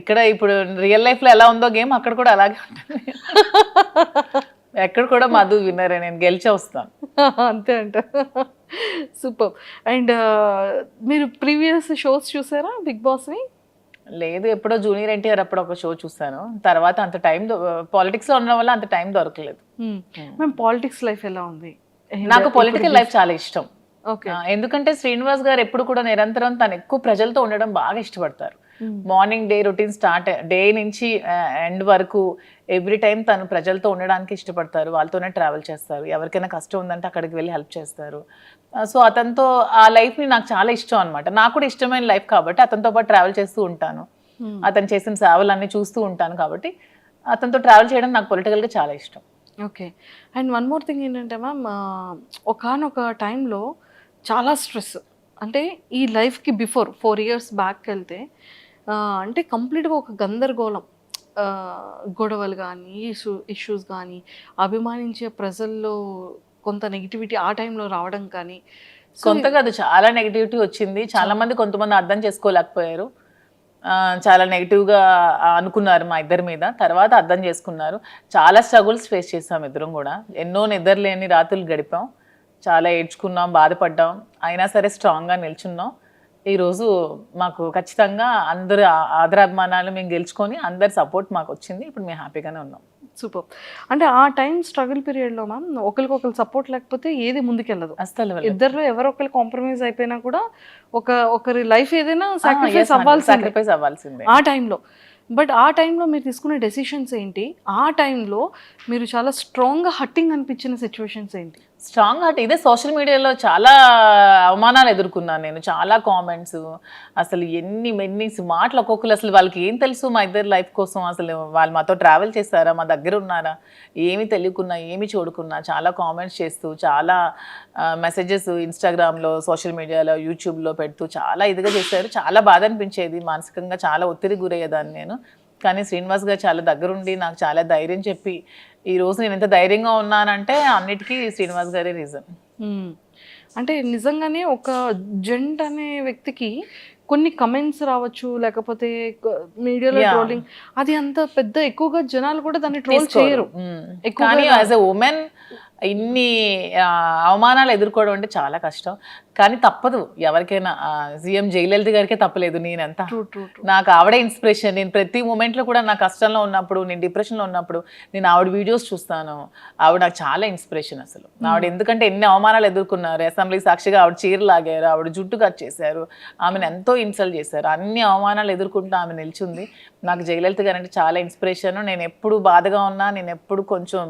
ఇక్కడ ఇప్పుడు రియల్ లైఫ్ లో ఎలా ఉందో గేమ్ అక్కడ కూడా అలాగే ఉంటుంది. ఎక్కడ కూడా మధు విన్నరే, నేను గెలిచే వస్తాను. అంతే అంట. సూపర్. అండ్ మీరు ప్రీవియస్ షోస్ చూసారా బిగ్ బాస్వి? లేదు, ఎప్పుడో జూనియర్ ఎన్టీఆర్ అప్పుడు ఒక షో చూసాను. తర్వాత అంత టైం పాలిటిక్స్ లో ఉండడం వల్ల అంత టైం దొరకలేదు. మేము పాలిటిక్స్ లైఫ్ ఎలా ఉంది? నాకు పొలిటికల్ లైఫ్ చాలా ఇష్టం. ఓకే. ఎందుకంటే శ్రీనివాస్ గారు ఎప్పుడు కూడా నిరంతరం తను ఎక్కువ ప్రజలతో ఉండడం బాగా ఇష్టపడతారు. Morning day routine start day నుంచి ఎండ్ వరకు ఎవ్రీ టైం తను ప్రజలతో ఉండడానికి ఇష్టపడతారు. వాళ్ళతోనే ట్రావెల్ చేస్తారు. ఎవరికైనా కష్టం ఉందంటే అక్కడికి వెళ్ళి హెల్ప్ చేస్తారు. సో అతనితో ఆ లైఫ్ని నాకు చాలా ఇష్టం అనమాట. నాకు కూడా ఇష్టమైన లైఫ్ కాబట్టి అతనితో పాటు ట్రావెల్ చేస్తూ ఉంటాను. అతను చేసిన సేవలన్నీ చూస్తూ ఉంటాను కాబట్టి అతనితో ట్రావెల్ చేయడం నాకు పొలిటికల్గా చాలా ఇష్టం. Okay. And one more thing ఏంటంటే మ్యామ్, ఒకానొక టైంలో చాలా స్ట్రెస్, అంటే ఈ లైఫ్కి బిఫోర్ 4 years బ్యాక్ వెళ్తే అంటే కంప్లీట్గా ఒక గందరగోళం, గొడవలు కానీ ఇష్యూస్ కానీ, అభిమానించే ప్రజల్లో కొంత నెగిటివిటీ ఆ టైంలో రావడం కానీ. కొంత కాదు, చాలా నెగిటివిటీ వచ్చింది. చాలా మంది కొంతమంది అర్థం చేసుకోలేకపోయారు, చాలా నెగిటివ్గా అనుకున్నారు మా ఇద్దరి మీద. తర్వాత అర్థం చేసుకున్నారు. చాలా స్ట్రగుల్స్ ఫేస్ చేసాం ఇద్దరం కూడా. ఎన్నో నిద్రలేని రాత్రులు గడిపాం, చాలా ఏడ్చుకున్నాం, బాధపడ్డాం. అయినా సరే స్ట్రాంగ్గా నిల్చున్నాం. ఈరోజు మాకు ఖచ్చితంగా అందరు ఆదరాభిమానాలు మేము గెలుచుకొని అందరి సపోర్ట్ మాకు వచ్చింది. ఇప్పుడు మేము హ్యాపీగానే ఉన్నాం. సూపర్. అంటే ఆ టైం స్ట్రగుల్ పీరియడ్లో మ్యామ్ ఒకరికొకరు సపోర్ట్ లేకపోతే ఏది ముందుకెళ్ళదు. అసలు ఇద్దరు ఎవరో ఒకరు కాంప్రమైజ్ అయిపోయినా కూడా ఒకరి లైఫ్ ఏదైనా సాక్రిఫైస్ అవ్వాల్సిందే ఆ టైంలో. బట్ ఆ టైంలో మీరు తీసుకునే డెసిషన్స్ ఏంటి? ఆ టైంలో మీరు చాలా స్ట్రాంగ్గా హట్టింగ్ అనిపించిన సిచ్యువేషన్స్ ఏంటి? స్ట్రాంగ్ హార్ట్ ఇదే. సోషల్ మీడియాలో చాలా అవమానాలు ఎదుర్కొన్నాను నేను, చాలా కామెంట్స్, అసలు ఎన్ని మాటలు ఒక్కొక్కరు. అసలు వాళ్ళకి ఏం తెలుసు మా ఇద్దరు లైఫ్ కోసం? అసలు వాళ్ళు మాతో ట్రావెల్ చేస్తారా, మా దగ్గర ఉన్నారా? ఏమి తెలియకున్నా, ఏమి చూడకున్నా చాలా కామెంట్స్ చేస్తూ, చాలా మెసేజెస్ ఇన్స్టాగ్రామ్లో, సోషల్ మీడియాలో, యూట్యూబ్లో పెడుతూ చాలా ఇదిగా చేశారు. చాలా బాధ అనిపించేది, మానసికంగా చాలా ఒత్తిడి గురయ్యేదాన్ని నేను. కానీ శ్రీనివాస్ గారు చాలా దగ్గరుండి నాకు చాలా ధైర్యం చెప్పి ఈ రోజు నేను ఎంత ధైర్యంగా ఉన్నానంటే అన్నిటికీ శ్రీనివాస్ గారే రీజన్. అంటే నిజంగానే ఒక జెంట్ అనే వ్యక్తికి కొన్ని కమెంట్స్ రావచ్చు, లేకపోతే మీడియాలో ట్రోలింగ్, అది అంత పెద్ద ఎక్కువగా జనాలు కూడా దాన్ని ట్రోల్ చేయరు. కానీ యాజ్ ఎ ఉమెన్ ఇన్ని అవమానాలు ఎదుర్కోవడం అంటే చాలా కష్టం. కానీ తప్పదు ఎవరికైనా. సీఎం జయలలిత గారికే తప్పలేదు. నేనంతా నాకు ఆవిడే ఇన్స్పిరేషన్. నేను ప్రతి మూమెంట్లో కూడా నా కష్టంలో ఉన్నప్పుడు, నేను డిప్రెషన్లో ఉన్నప్పుడు నేను ఆవిడ వీడియోస్ చూస్తాను. ఆవిడ నాకు చాలా ఇన్స్పిరేషన్ అసలు. ఆవిడ ఎందుకంటే ఎన్ని అవమానాలు ఎదుర్కొన్నారు. అసెంబ్లీ సాక్షిగా ఆవిడ చీర లాగారు, ఆవిడ జుట్టు కట్ చేశారు, ఆమెను ఎంతో ఇన్సల్ట్ చేశారు. అన్ని అవమానాలు ఎదుర్కొంటూ ఆమె నిల్చుంది. నాకు జయలలిత గారు అంటే చాలా ఇన్స్పిరేషన్. నేను ఎప్పుడు బాధగా ఉన్నా, నేను ఎప్పుడు కొంచెం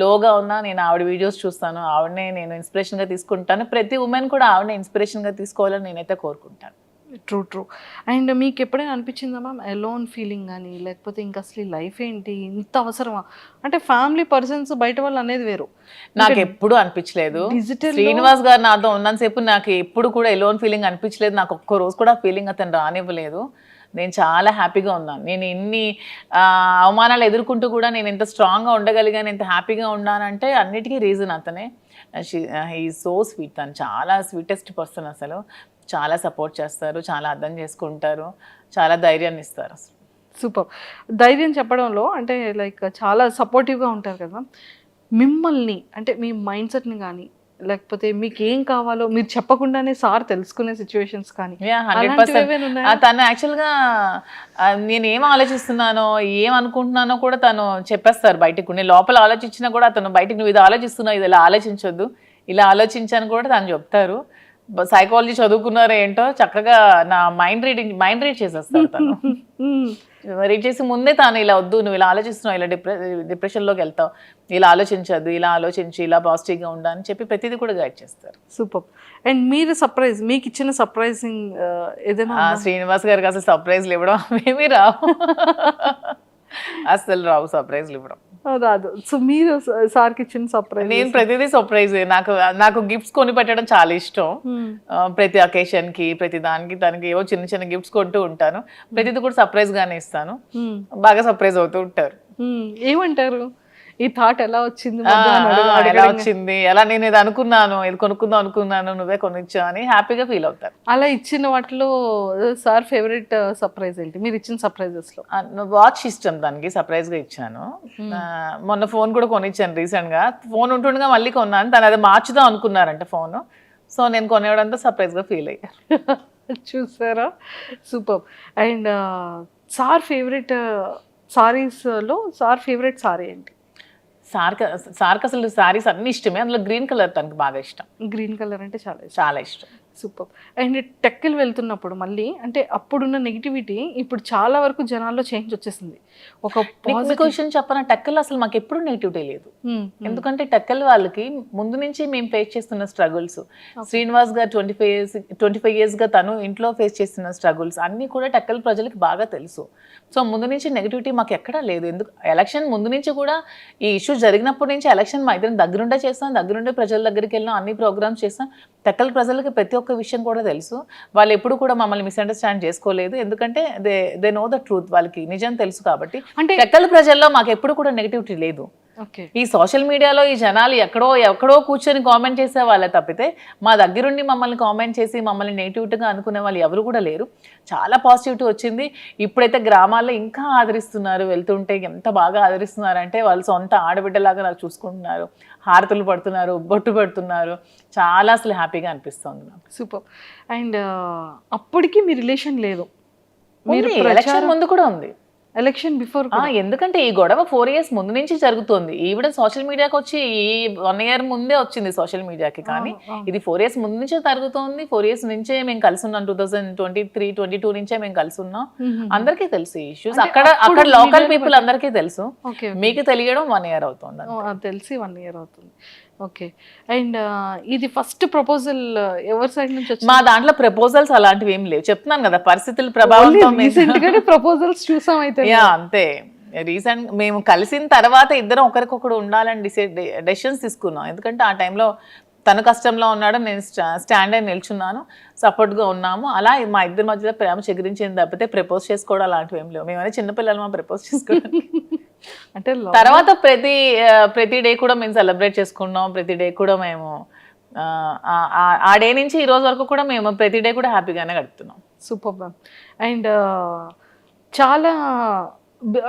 లోగా ఉన్నా నేను ఆవిడ వీడియోస్ చూస్తాను. ఆవిడనే నేను ఇన్స్పిరేషన్గా తీసుకుంటాను. ప్రతి ఉమెన్ కూడా ఆవిడనే ఇన్స్పిరేషన్గా తీసుకోవాలని నేనైతే కోరుకుంటాను. ట్రూ. అండ్ మీకు ఎప్పుడైనా అనిపించిందా మ్యామ్ ఎలోన్ ఫీలింగ్ కానీ, లేకపోతే ఇంకా అసలు ఈ లైఫ్ ఏంటి, ఇంత అవసరమా? అంటే ఫ్యామిలీ పర్సన్స్ బయట వాళ్ళు అనేది వేరు. నాకు ఎప్పుడు అనిపించలేదు. డిజిటల్ శ్రీనివాస్ గారు నాతో ఉన్నంతసేపు నాకు ఎప్పుడు కూడా ఎలోన్ ఫీలింగ్ అనిపించలేదు. నాకు ఒక్క రోజు కూడా ఫీలింగ్ అతను రానివ్వలేదు. నేను చాలా హ్యాపీగా ఉన్నాను. నేను ఎన్ని అవమానాలు ఎదుర్కొంటూ కూడా నేను ఎంత స్ట్రాంగ్గా ఉండగలిగాను, ఎంత హ్యాపీగా ఉన్నానంటే అన్నిటికీ రీజన్ అతనే. He so sweet. తను చాలా స్వీటెస్ట్ పర్సన్ అసలు. చాలా సపోర్ట్ చేస్తారు, చాలా అర్థం చేసుకుంటారు, చాలా ధైర్యాన్ని ఇస్తారు అసలు. సూపర్. ధైర్యం చెప్పడంలో అంటే లైక్ చాలా సపోర్టివ్గా ఉంటారు కదా. మిమ్మల్ని అంటే మీ మైండ్ సెట్ని కానీ, లేకపోతే మీకు ఏం కావాలో మీరు చెప్పకుండానే సార్ తెలుసుకునే సిచ్యువేషన్స్ కానీ? 100%. తను యాక్చువల్గా నేను ఏం ఆలోచిస్తున్నానో, ఏం అనుకుంటున్నానో కూడా తను చెప్పేస్తారు బయటకు. నేను లోపల ఆలోచించినా కూడా అతను బయటకు నువ్వు ఇది ఆలోచిస్తున్నావు, ఇది ఇలా ఆలోచించొద్దు, ఇలా ఆలోచించని కూడా తను చెప్తారు. సైకాలజీ చదువుకున్నారో ఏంటో చక్కగా నా మైండ్ రీడ్ చేసేస్తారు తను. రీడ్ చేసి ముందే తాను ఇలా వద్దు, నువ్వు ఇలా ఆలోచిస్తున్నావు, ఇలా డిప్రెషన్లోకి వెళ్తావు, ఇలా ఆలోచించద్దు, ఇలా ఆలోచించి ఇలా పాజిటివ్గా ఉండా అని చెప్పి ప్రతిదీ కూడా గైడ్ చేస్తారు. సూపర్. అండ్ మీరు సర్ప్రైజ్, మీకు ఇచ్చిన సర్ప్రైజింగ్ ఏదైనా? శ్రీనివాస్ గారికి అసలు సర్ప్రైజ్లు ఇవ్వడం ఏమీ రావు. అసలు రావు సర్ప్రైజ్లు ఇవ్వడం, రాదు. సో మీరు సార్కి ఇచ్చిన సర్ప్రైజ్? నేను ప్రతిదీ సర్ప్రైజ్. నాకు గిఫ్ట్స్ కొని పెట్టడం చాలా ఇష్టం. ప్రతి అకేషన్ కి, ప్రతి దానికి తనకి ఏవో చిన్న చిన్న గిఫ్ట్స్ కొంటూ ఉంటాను. ప్రతిదీ కూడా సర్ప్రైజ్ గానే ఇస్తాను. బాగా సర్ప్రైజ్ అవుతూ ఉంటారు. ఏమంటారు, ఈ థాట్ ఎలా వచ్చింది, ఎలా వచ్చింది, ఎలా నేను ఇది అనుకున్నాను, ఇది కొనుక్కుందాం అనుకున్నాను, నువ్వే కొనిచ్చా అని హ్యాపీగా ఫీల్ అవుతారు. అలా ఇచ్చిన వాటిలో సార్ ఫేవరెట్ సర్ప్రైజ్ ఏంటి మీరు ఇచ్చిన సర్ప్రైజెస్ లో? వాచ్ ఇష్టం దానికి, సర్ప్రైజ్ గా ఇచ్చాను. మొన్న ఫోన్ కూడా కొనిచ్చాను రీసెంట్ గా. ఫోన్ ఉంటుండగా మళ్ళీ కొన్నాను. తను అది మార్చుదాం అనుకున్నారంట ఫోన్. సో నేను కొనేయడంతో సర్ప్రైజ్ గా ఫీల్ అయ్యారు. చూసారా, super. And sir favourite saris లో సార్ ఫేవరెట్ సారీ ఏంటి? సార్కి అసలు సారీస్ అన్ని ఇష్టమే. అందులో గ్రీన్ కలర్ తనకు బాగా ఇష్టం. గ్రీన్ కలర్ అంటే చాలా ఇష్టం. సూపర్. అండ్ టెక్కలు వెళ్తున్నప్పుడు మళ్ళీ అంటే అప్పుడున్న నెగిటివిటీ ఇప్పుడు చాలా వరకు జనాల్లో చేంజ్ వచ్చేసింది. ఒక విషయం చెప్పన, టెక్కలు అసలు మాకు ఎప్పుడు నెగిటివిటీ లేదు. ఎందుకంటే టెక్కల్ వాళ్ళకి ముందు నుంచి మేము ఫేస్ చేస్తున్న స్ట్రగుల్స్, శ్రీనివాస్ గారు 25 years గా తను ఇంట్లో ఫేస్ చేస్తున్న స్ట్రగుల్స్ అన్ని కూడా టెక్కల్ ప్రజలకు బాగా తెలుసు. సో ముందు నుంచి నెగిటివిటీ మాకు ఎక్కడా లేదు. ఎందుకు ఎలక్షన్ ముందు నుంచి కూడా ఈ ఇష్యూ జరిగినప్పటి నుంచి ఎలక్షన్ మా ఇద్దరం దగ్గరుండే చేస్తాం, దగ్గరుండే ప్రజల దగ్గరికి వెళ్ళాం, అన్ని ప్రోగ్రామ్స్ చేస్తాం. టెక్కల్ ప్రజలకి ప్రతి ఒక్క విషయం కూడా తెలుసు. వాళ్ళు ఎప్పుడు కూడా మమ్మల్ని మిస్అండర్స్టాండ్ చేసుకోలేదు. ఎందుకంటే దే నో ద ట్రూత్, వాళ్ళకి నిజం తెలుసు కాబట్టి. అంటే టెక్కల్ ప్రజల్లో మాకు ఎప్పుడు కూడా నెగిటివిటీ లేదు. ఈ సోషల్ మీడియాలో ఈ జనాలు ఎక్కడో కూర్చొని కామెంట్ చేసే వాళ్ళే తప్పితే మా దగ్గరుండి మమ్మల్ని కామెంట్ చేసి మమ్మల్ని నెగిటివ్గా అనుకునే వాళ్ళు ఎవరు కూడా లేరు. చాలా పాజిటివిటీ వచ్చింది. ఇప్పుడైతే గ్రామాల్లో ఇంకా ఆదరిస్తున్నారు. వెళ్తుంటే ఎంత బాగా ఆదరిస్తున్నారంటే వాళ్ళు సొంత ఆడబిడ్డలాగా నాకు చూసుకుంటున్నారు, హారతులు పడుతున్నారు, బొట్టు పెడుతున్నారు. చాలా అసలు హ్యాపీగా అనిపిస్తుంది నాకు. సూపర్. అండ్ అప్పటికి మీ రిలేషన్ లేదు, మీరు ఎలక్షన్ ముందు కూడా ఉంది, ఎలక్షన్ బిఫోర్. ఎందుకంటే ఈ గొడవ 4 years ముందు నుంచి జరుగుతుంది. ఈవిడ సోషల్ మీడియాకి వచ్చి ఈ 1 year ముందే వచ్చింది సోషల్ మీడియాకి. కానీ ఇది 4 years ముందు నుంచే జరుగుతుంది. 4 years నుంచే మేము కలిసి ఉన్నాం. 2023-22 నుంచే మేము కలిసి ఉన్నాం. అందరికీ తెలుసు ఈ ఇష్యూస్. అక్కడ లోకల్ పీపుల్ అందరికీ తెలుసు. మీకు తెలియడం 1 year అవుతుంది. తెలిసి 1 year అవుతుంది. ఓకే. అండ్ ఇది ఫస్ట్ ప్రపోజల్ ఎవరి సైడ్ నుంచి వచ్చింది? మా దాంట్లో ప్రపోజల్స్ అలాంటివి ఏం లేవు. చెప్తున్నాను కదా, పరిస్థితుల ప్రభావంతో ప్రపోజల్స్ చూసాం. అయితే అంతే. రీసెంట్ మేము కలిసిన తర్వాత ఇద్దరం ఒకరికొకరు ఉండాలని డెసిషన్స్ తీసుకున్నాం. ఎందుకంటే ఆ టైంలో తను కష్టంలో ఉన్నాడు, నేను స్టాండ్ అయి నిల్చున్నాను, సపోర్ట్గా ఉన్నాము. అలా మా ఇద్దరి మధ్యలో ప్రేమ చెగిరించింది తప్పితే ప్రపోజ్ చేసుకోవడం అలాంటివి ఏం లేవు. మేమనే చిన్నపిల్లలు మా ప్రపోజ్ చేసుకోవడానికి. అంటే తర్వాత ప్రతి డే కూడా మేము సెలబ్రేట్ చేసుకున్నాం. ప్రతి డే కూడా మేము ఆ డే నుంచి ఈ రోజు వరకు కూడా మేము ప్రతి డే కూడా హ్యాపీగానే గడుపుతున్నాం. Super ma'am. అండ్ చాలా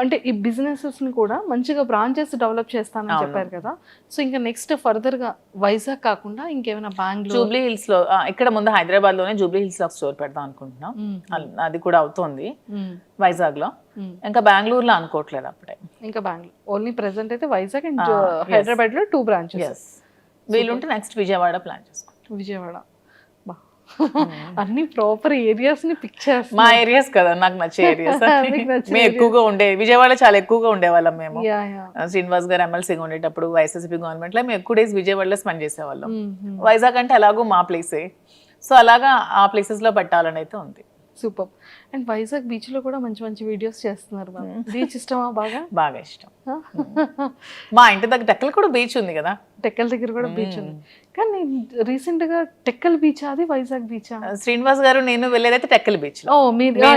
అంటే ఈ బిజినెసెస్ని కూడా మంచిగా బ్రాంచెస్ డెవలప్ చేస్తానని చెప్పారు కదా. సో ఇంకా నెక్స్ట్ ఫర్దర్గా వైజాగ్ కాకుండా ఇంకేమైనా బెంగళూరు, జూబ్లీ హిల్స్ లో ఇక్కడ ముందు హైదరాబాద్ లోనే జూబ్లీ హిల్స్ లో స్టోర్ పెడదాం అనుకుంటున్నాం. అది కూడా అవుతోంది వైజాగ్ లో. ఇంకా బెంగళూరులో అనుకోవట్లేదు అప్పుడే. ఇంకా బెంగళూరు ఓన్లీ ప్రెసెంట్ అయితే వైజాగ్ అండ్ హైదరాబాద్ లో 2 బ్రాంచెస్. వీలుంటే నెక్స్ట్ విజయవాడ ప్లాన్ చేసుకుంటాం. విజయవాడ అన్ని ప్రాపర్ ఏరియాస్ ని పిక్ చేస్తాం. మా ఏరియాస్ కదా నాకు నచ్చే ఏరియాస్. మేము ఎక్కువగా విజయవాడ చాలా ఎక్కువగా ఉండేవాళ్ళం మేము. శ్రీనివాస్ గారు ఎమ్మెల్సీగా ఉండేటప్పుడు వైఎస్ఎస్పీ గవర్నమెంట్ లో మేము ఎక్కువ డేస్ విజయవాడలో స్పెండ్ చేసేవాళ్ళం. వైజాగ్ అంటే అలాగూ మా ప్లేసే. సో అలాగా ఆ ప్లేసెస్ లో పెట్టాలని అయితే ఉంది. సూపర్. అండ్ వైజాగ్ బీచ్ లో కూడా మంచి మంచి వీడియోస్ చేస్తున్నారు. బీచ్ ఇష్టమా? బాగా ఇష్టం. మా ఇంటి దగ్గర టెక్కల్ కూడా బీచ్ ఉంది కదా. టెక్కల్ దగ్గర కూడా బీచ్ ఉంది. కానీ రీసెంట్ గా టెక్కల్ బీచ్ అది వైజాగ్ బీచ్. శ్రీనివాస్ గారు నేను వెళ్ళేదైతే టెక్కల్ బీచ్ లో. మీరు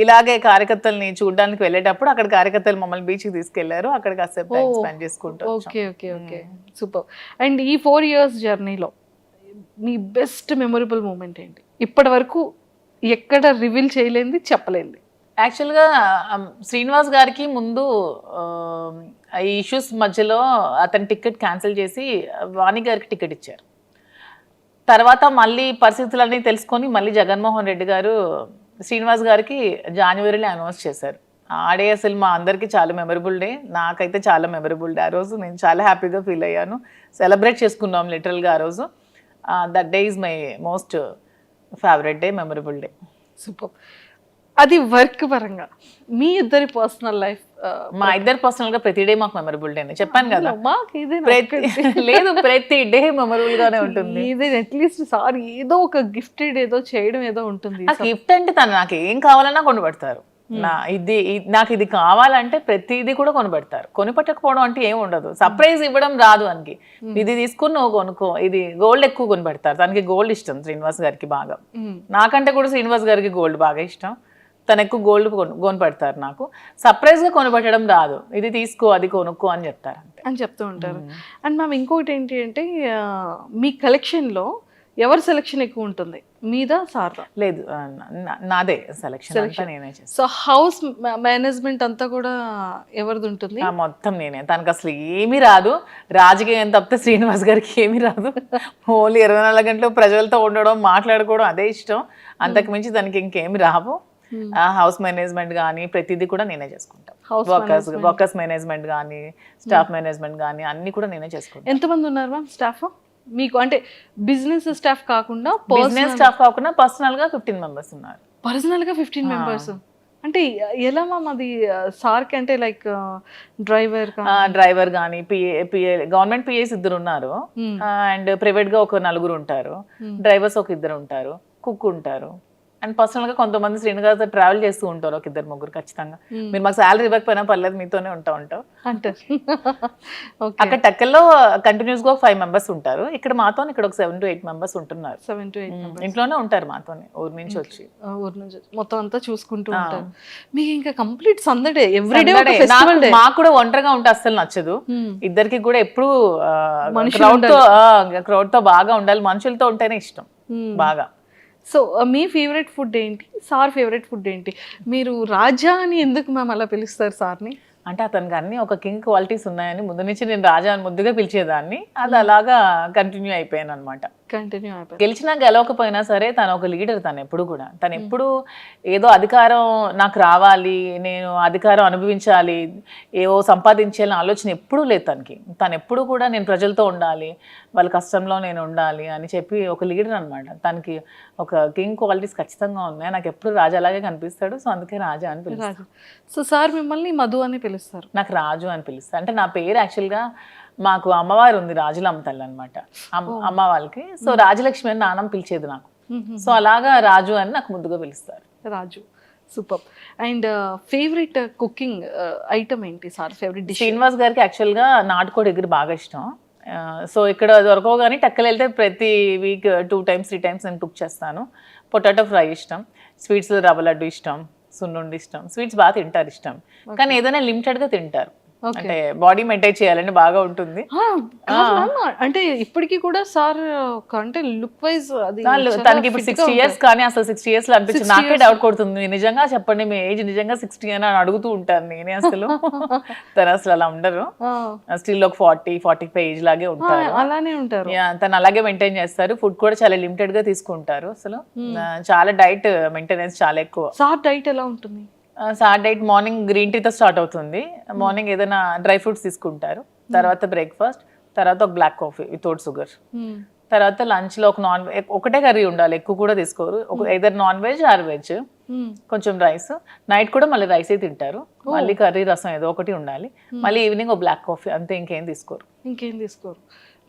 ఇలాగే కార్యకర్తల్ని చూడడానికి వెళ్ళేటప్పుడు అక్కడ కార్యకర్తలు మమ్మల్ని బీచ్ కి తీసుకెళ్లారు. అక్కడ కాసేపు టైం స్పెండ్ చేసుకుంటాం. Okay okay okay super. And ఈ 4 years జర్నీలో మీ బెస్ట్ మెమొరబుల్ మూమెంట్ ఏంటి? ఇప్పటి వరకు ఎక్కడ రివీల్ చేయలేంది, చెప్పలేంది? యాక్చువల్గా శ్రీనివాస్ గారికి ముందు ఈ ఇష్యూస్ మధ్యలో అతని టికెట్ క్యాన్సిల్ చేసి వాణి గారికి టికెట్ ఇచ్చారు. తర్వాత మళ్ళీ పరిస్థితులన్నీ తెలుసుకొని మళ్ళీ జగన్మోహన్ రెడ్డి గారు శ్రీనివాస్ గారికి జనవరిలో అనౌన్స్ చేశారు. ఆ డే అసలు మా అందరికీ చాలా మెమరబుల్ డే. నాకైతే చాలా మెమరబుల్ డే. ఆ రోజు నేను చాలా హ్యాపీగా ఫీల్ అయ్యాను. సెలబ్రేట్ చేసుకున్నాం లిటరల్గా ఆ రోజు. That day is my most favourite day, memorable day. Super. అది వర్క్ పరంగా మీ ఇద్దరి పర్సనల్ లైఫ్? మా ఇద్దరు పర్సనల్ గా ప్రతి డే మాకు మెమరబుల్ డే చెప్పాను కదా. లేదు, ప్రతి డే మెమరబుల్ గానే ఉంటుంది. అట్లీస్ట్ సారీ ఏదో ఒక గిఫ్టెడ్ ఏదో చేయడం ఏదో ఉంటుంది. గిఫ్ట్ అంటే తను నాకు ఏం కావాలన్నా కొనిపెడతారు. నాకు ఇది కావాలంటే ప్రతిదీ కూడా కొనిపెడతారు. కొనిపెట్టకపోవడం అంటే ఏం ఉండదు. సర్ప్రైజ్ ఇవ్వడం రాదు అనికి. ఇది తీసుకుని నువ్వు కొనుక్కో, ఇది గోల్డ్ ఎక్కువ కొనిపెడతారు. తనకి గోల్డ్ ఇష్టం శ్రీనివాస్ గారికి బాగా. నాకంటే కూడా శ్రీనివాస్ గారికి గోల్డ్ బాగా ఇష్టం. తను ఎక్కువ గోల్డ్ కొనిపెడతారు. నాకు సర్ప్రైజ్ గా కొనిపెట్టడం రాదు. ఇది తీసుకో, అది కొనుక్కో అని చెప్తారు అంతే అని చెప్తూ ఉంటారు. అండ్ మ్యామ్ ఇంకొకటి ఏంటి అంటే మీ కలెక్షన్ లో ఎవరి సెలెక్షన్ ఎక్కువ ఉంటుంది, మీద సార్దా? లేదు, నాదే సెలెక్షన్. నేనే చేస్తాను. సో హౌస్ మేనేజ్మెంట్ అంతా కూడా ఎవరిది ఉంటుంది? మొత్తం నేనే. తనకు అసలు ఏమీ రాదు. రాజకీయం తప్పితే శ్రీనివాస్ గారికి ఏమీ రాదు. ఓన్లీ 24 గంటలు ప్రజలతో ఉండడం, మాట్లాడుకోవడం అదే ఇష్టం. అంతకు మించి తనకి ఇంకేమి రావు. హౌస్ మేనేజ్మెంట్ కానీ ప్రతిదీ కూడా నేనే చేసుకుంటాను. వర్కర్స్ మేనేజ్మెంట్ కానీ స్టాఫ్ మేనేజ్మెంట్ కానీ అన్ని కూడా నేనే చేసుకుంటాను. ఎంతమంది ఉన్నారు మ్యామ్ స్టాఫ్ మీకు? అంటే బిజినెస్ స్టాఫ్ కాకుండా పర్సనల్ గా 15 మెంబర్స్ ఉన్నారు. పర్సనల్ గా 15 మెంబర్స్ అంటే ఎలా మ్యామ్? అది సార్కి అంటే లైక్ డ్రైవర్ కానీ పిఏ గవర్నమెంట్ పిఏస్ 2 ఉన్నారు. అండ్ ప్రైవేట్ గా ఒక 4 ఉంటారు. డ్రైవర్స్ ఒక 2 ఉంటారు. కుక్ ఉంటారు. అండ్ పర్సనల్ గా కొంతమంది శ్రీనివాస్ ట్రావెల్ చేస్తూ ఉంటారు. ఒక 2-3 ఖచ్చితంగా. మీరు మాకు శాలరీ ఇవ్వకపోయినా పర్లేదు, మీతోనే ఉంటాం అంటారు. అక్కడ టెక్కల్లో కంటిన్యూస్ గా 5 మెంబర్స్ ఉంటారు. ఇక్కడ మాతో ఇక్కడ ఒక 7 to 8 మెంబర్స్ ఉంటున్నారు. 7 to 8 ఇంట్లోనే ఉంటారు మాతోనే. ఊరు నుంచి వచ్చి మొత్తం అంతా చూసుకుంటూ ఉంటారు. మీకు ఇంకా కంప్లీట్ సందడే ఎవ్రీడే ఫెస్టివల్ డే. మాకు కూడా ఒంటరిగా ఉంటే అస్సలు నచ్చదు. ఇద్దరికి కూడా ఎప్పుడు క్రౌడ్ తో బాగా ఉండాలి. మనుషులతో ఉంటేనే ఇష్టం బాగా. సో మీ ఫేవరెట్ ఫుడ్ ఏంటి? సార్ ఫేవరెట్ ఫుడ్ ఏంటి? మీరు రాజా అని ఎందుకు మ్యామ్ అలా పిలుస్తారు సార్ని? అంటే అతనికి అన్ని ఒక కింగ్ క్వాలిటీస్ ఉన్నాయని ముందు నుంచి నేను రాజా అని ముద్దుగా పిలిచేదాన్ని. అది అలాగా కంటిన్యూ అయిపోయాను అనమాట. గెలిచినా గెలవకపోయినా సరే తను ఒక లీడర్. తను ఎప్పుడు కూడా ఎప్పుడు ఏదో అధికారం నాకు రావాలి, నేను అధికారం అనుభవించాలి, ఏవో సంపాదించాలని ఆలోచన ఎప్పుడూ లేదు తనకి. తను ఎప్పుడు కూడా నేను ప్రజలతో ఉండాలి, వాళ్ళ కష్టంలో నేను ఉండాలి అని చెప్పి ఒక లీడర్ అనమాట. తనకి ఒక కింగ్ క్వాలిటీస్ ఖచ్చితంగా ఉన్నాయి. నాకు ఎప్పుడు రాజా అలాగే కనిపిస్తాడు. సో అందుకే రాజా అని పిలుస్తాను. సో సార్ మిమ్మల్ని మధు అని పిలుస్తారు? నాకు రాజు అని పిలుస్తారు. అంటే నా పేరు యాక్చువల్గా మాకు అమ్మవారు ఉంది, రాజులమ్మ తల్లి అనమాట అమ్మ వాళ్ళకి. సో రాజలక్ష్మి అని నాన్నమ్మ పిలిచేది నాకు. సో అలాగా రాజు అని నాకు ముద్దుగా పిలుస్తారు. Raju. Super. And favourite cooking item ఏంటి సార్? Favourite dish? శ్రీనివాస్ గారికి యాక్చువల్గా నాటుకోడి ఎగురు బాగా ఇష్టం. సో ఇక్కడ దొరకవు కానీ టెక్కలు వెళ్తే ప్రతి వీక్ 2 times 3 times నేను కుక్ చేస్తాను. పొటాటో ఫ్రై ఇష్టం. స్వీట్స్లో రవ్వ లడ్డు ఇష్టం. సున్నుండి ఇష్టం. స్వీట్స్ బాగా తింటారు ఇష్టం. కానీ ఏదైనా లిమిటెడ్గా తింటారు. Okay. అంటే బాడీ మెయింటైన్ చేయాలని బాగా ఉంటుంది. కాదు ma'am, అంటే ఇప్పటికీ కూడా సార్ అంటే లుక్ వైజ్ అది తనకి ఇప్పుడు 60 years కానీ అసలు 60 years లో అనిపించింది. 60 నాకే years. డౌట్ కొడుతుంది, నిజంగా చెప్పండి మీ ఏజ్ నిజంగా 60 అని అడుగుతూ ఉంటాను నేనే అసలు. తను అసలు అలా ఉండరు, స్టిల్ ఒక 40-45 ఏజ్ లాగే ఉంటారు. అలానే ఉంటారు. తను అలాగే మెయింటైన్ చేస్తారు. ఫుడ్ కూడా చాలా లిమిటెడ్ గా తీసుకుంటారు అసలు. చాలా డైట్ మెయింటెనెన్స్ చాలా ఎక్కువ. సార్ డైట్ ఎలా ఉంటుంది? సార్ డైట్ మార్నింగ్ గ్రీన్ టీతో స్టార్ట్ అవుతుంది. మార్నింగ్ ఏదైనా డ్రై ఫ్రూట్స్ తీసుకుంటారు, తర్వాత బ్రేక్ఫాస్ట్, తర్వాత ఒక బ్లాక్ కాఫీ వితౌట్ షుగర్, తర్వాత లంచ్ లో ఒక ఒకటే కర్రీ ఉండాలి, ఎక్కువ కూడా తీసుకోరు. Either non veg or veg, కొంచెం రైస్. నైట్ కూడా మళ్ళీ రైసే తింటారు, మళ్ళీ కర్రీ రసం ఏదో ఒకటి ఉండాలి. మళ్ళీ ఈవినింగ్ ఒక బ్లాక్ కాఫీ, అంతే, ఇంకేం తీసుకోరు.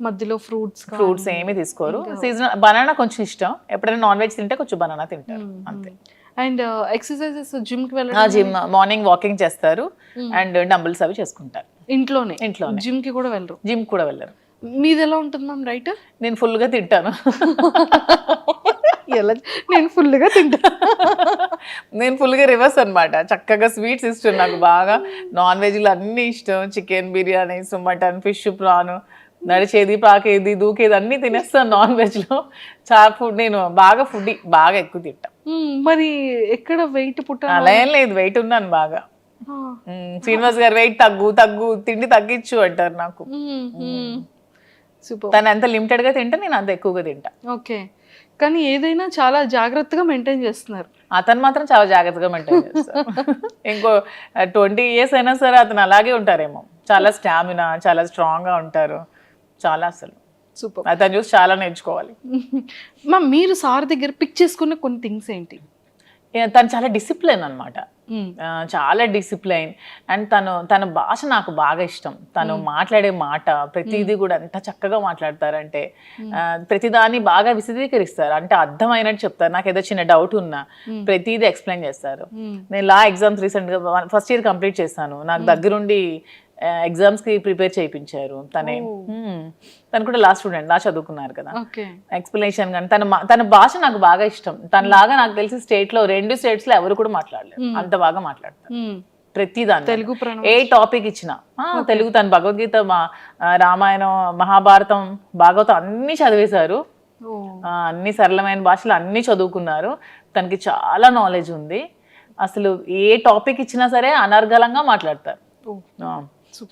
మధ్యలో ఫ్రూట్స్ ఏమీ తీసుకోరు. సీజనల్ బనానా కొంచెం ఇష్టం, ఎప్పుడైనా నాన్ వెజ్ తింటే కొంచెం బనానా తింటారు, అంతే. అండ్ ఎక్సర్సైజెస్ జిమ్ కి వెళ్ళడం? జిమ్ మార్నింగ్ వాకింగ్ చేస్తారు అండ్ డంబుల్స్ అవి చేసుకుంటారు ఇంట్లోనే. ఇంట్లోనే. జిమ్ కి కూడా వెళ్ళరు? జిమ్ కూడా వెళ్ళరు. మీది ఎలా ఉంటుంది మ్యామ్ డైట్? నేను ఫుల్ గా తింటాను. ఎలా? నేను ఫుల్ గా తింటాను. నేను ఫుల్ గా రివర్స్ అన్నమాట. చక్కగా స్వీట్స్ ఇష్టం నాకు బాగా, నాన్ వెజ్ లో అన్ని ఇష్టం, chicken biryani, mutton, fish, prawn, నడిచేది, పాకేది, దూకేది అన్ని తినేస్తాను నాన్ వెజ్ లో. చాలా ఫుడ్, నేను బాగా ఫుడ్ బాగా ఎక్కువ తింటా. మరి ఎక్కడ వెయిట్ పుట్ట? అలా ఏం లేదు, వెయిట్ ఉన్నాను బాగా. శ్రీనివాస్ గారు వెయిట్ తగ్గు తిండి తగ్గించు అంటారు నాకు. సూపర్. తను ఎంత లిమిటెడ్ గా తింటా, నేను అంత ఎక్కువగా తింటా. ఓకే, కానీ ఏదైనా చాలా జాగ్రత్తగా మెయింటైన్ చేస్తున్నారు. అతను మాత్రం చాలా జాగ్రత్తగా మెయింటైన్ చేస్తారు. ఇంకో 20 years అయినా సరే అతను అలాగే ఉంటారేమో. చాలా స్టామినా, చాలా స్ట్రాంగ్ గా ఉంటారు, చాలా అసలు సూపర్. అతను చూసి చాలా నేర్చుకోవాలి. మ్యామ్, మీరు సార్ దగ్గర పిక్ చేసుకున్న కొన్ని థింగ్స్ ఏంటి? తను చాలా డిసిప్లైన్ అనమాట, చాలా డిసిప్లైన్. అండ్ తన భాష నాకు బాగా ఇష్టం. తను మాట్లాడే మాట ప్రతిదీ కూడా ఎంత చక్కగా మాట్లాడతారంటే, ప్రతిదాన్ని బాగా విశదీకరిస్తారు, అంటే అర్థమైనట్టు చెప్తారు. నాకు ఏదో చిన్న డౌట్ ఉన్నా ప్రతిదీ ఎక్స్ప్లెయిన్ చేస్తారు. నేను లా ఎగ్జామ్స్ రీసెంట్ గా ఫస్ట్ ఇయర్ కంప్లీట్ చేశాను. నాకు దగ్గరుండి ఎగ్జామ్స్ కి ప్రిపేర్ చేయించారు. తను కూడా లా స్టూడెంట్, లా చదువుకున్నారు కదా. ఎక్స్ప్లెనేషన్ కానీ తన భాష నాకు బాగా ఇష్టం. తనలాగా నాకు తెలిసి స్టేట్ లో 2 states లో ఎవరు కూడా మాట్లాడలేరు, అంత బాగా మాట్లాడతారు ప్రతిదాన్ని. తెలుగు ఏ టాపిక్ ఇచ్చినా తెలుగు. తను భగవద్గీత, రామాయణం, మహాభారతం, భాగవతం అన్ని చదివేశారు. అన్ని సరళమైన భాషలు అన్ని చదువుకున్నారు. తనకి చాలా నాలెడ్జ్ ఉంది. అసలు ఏ టాపిక్ ఇచ్చినా సరే అనర్గళంగా మాట్లాడతారు.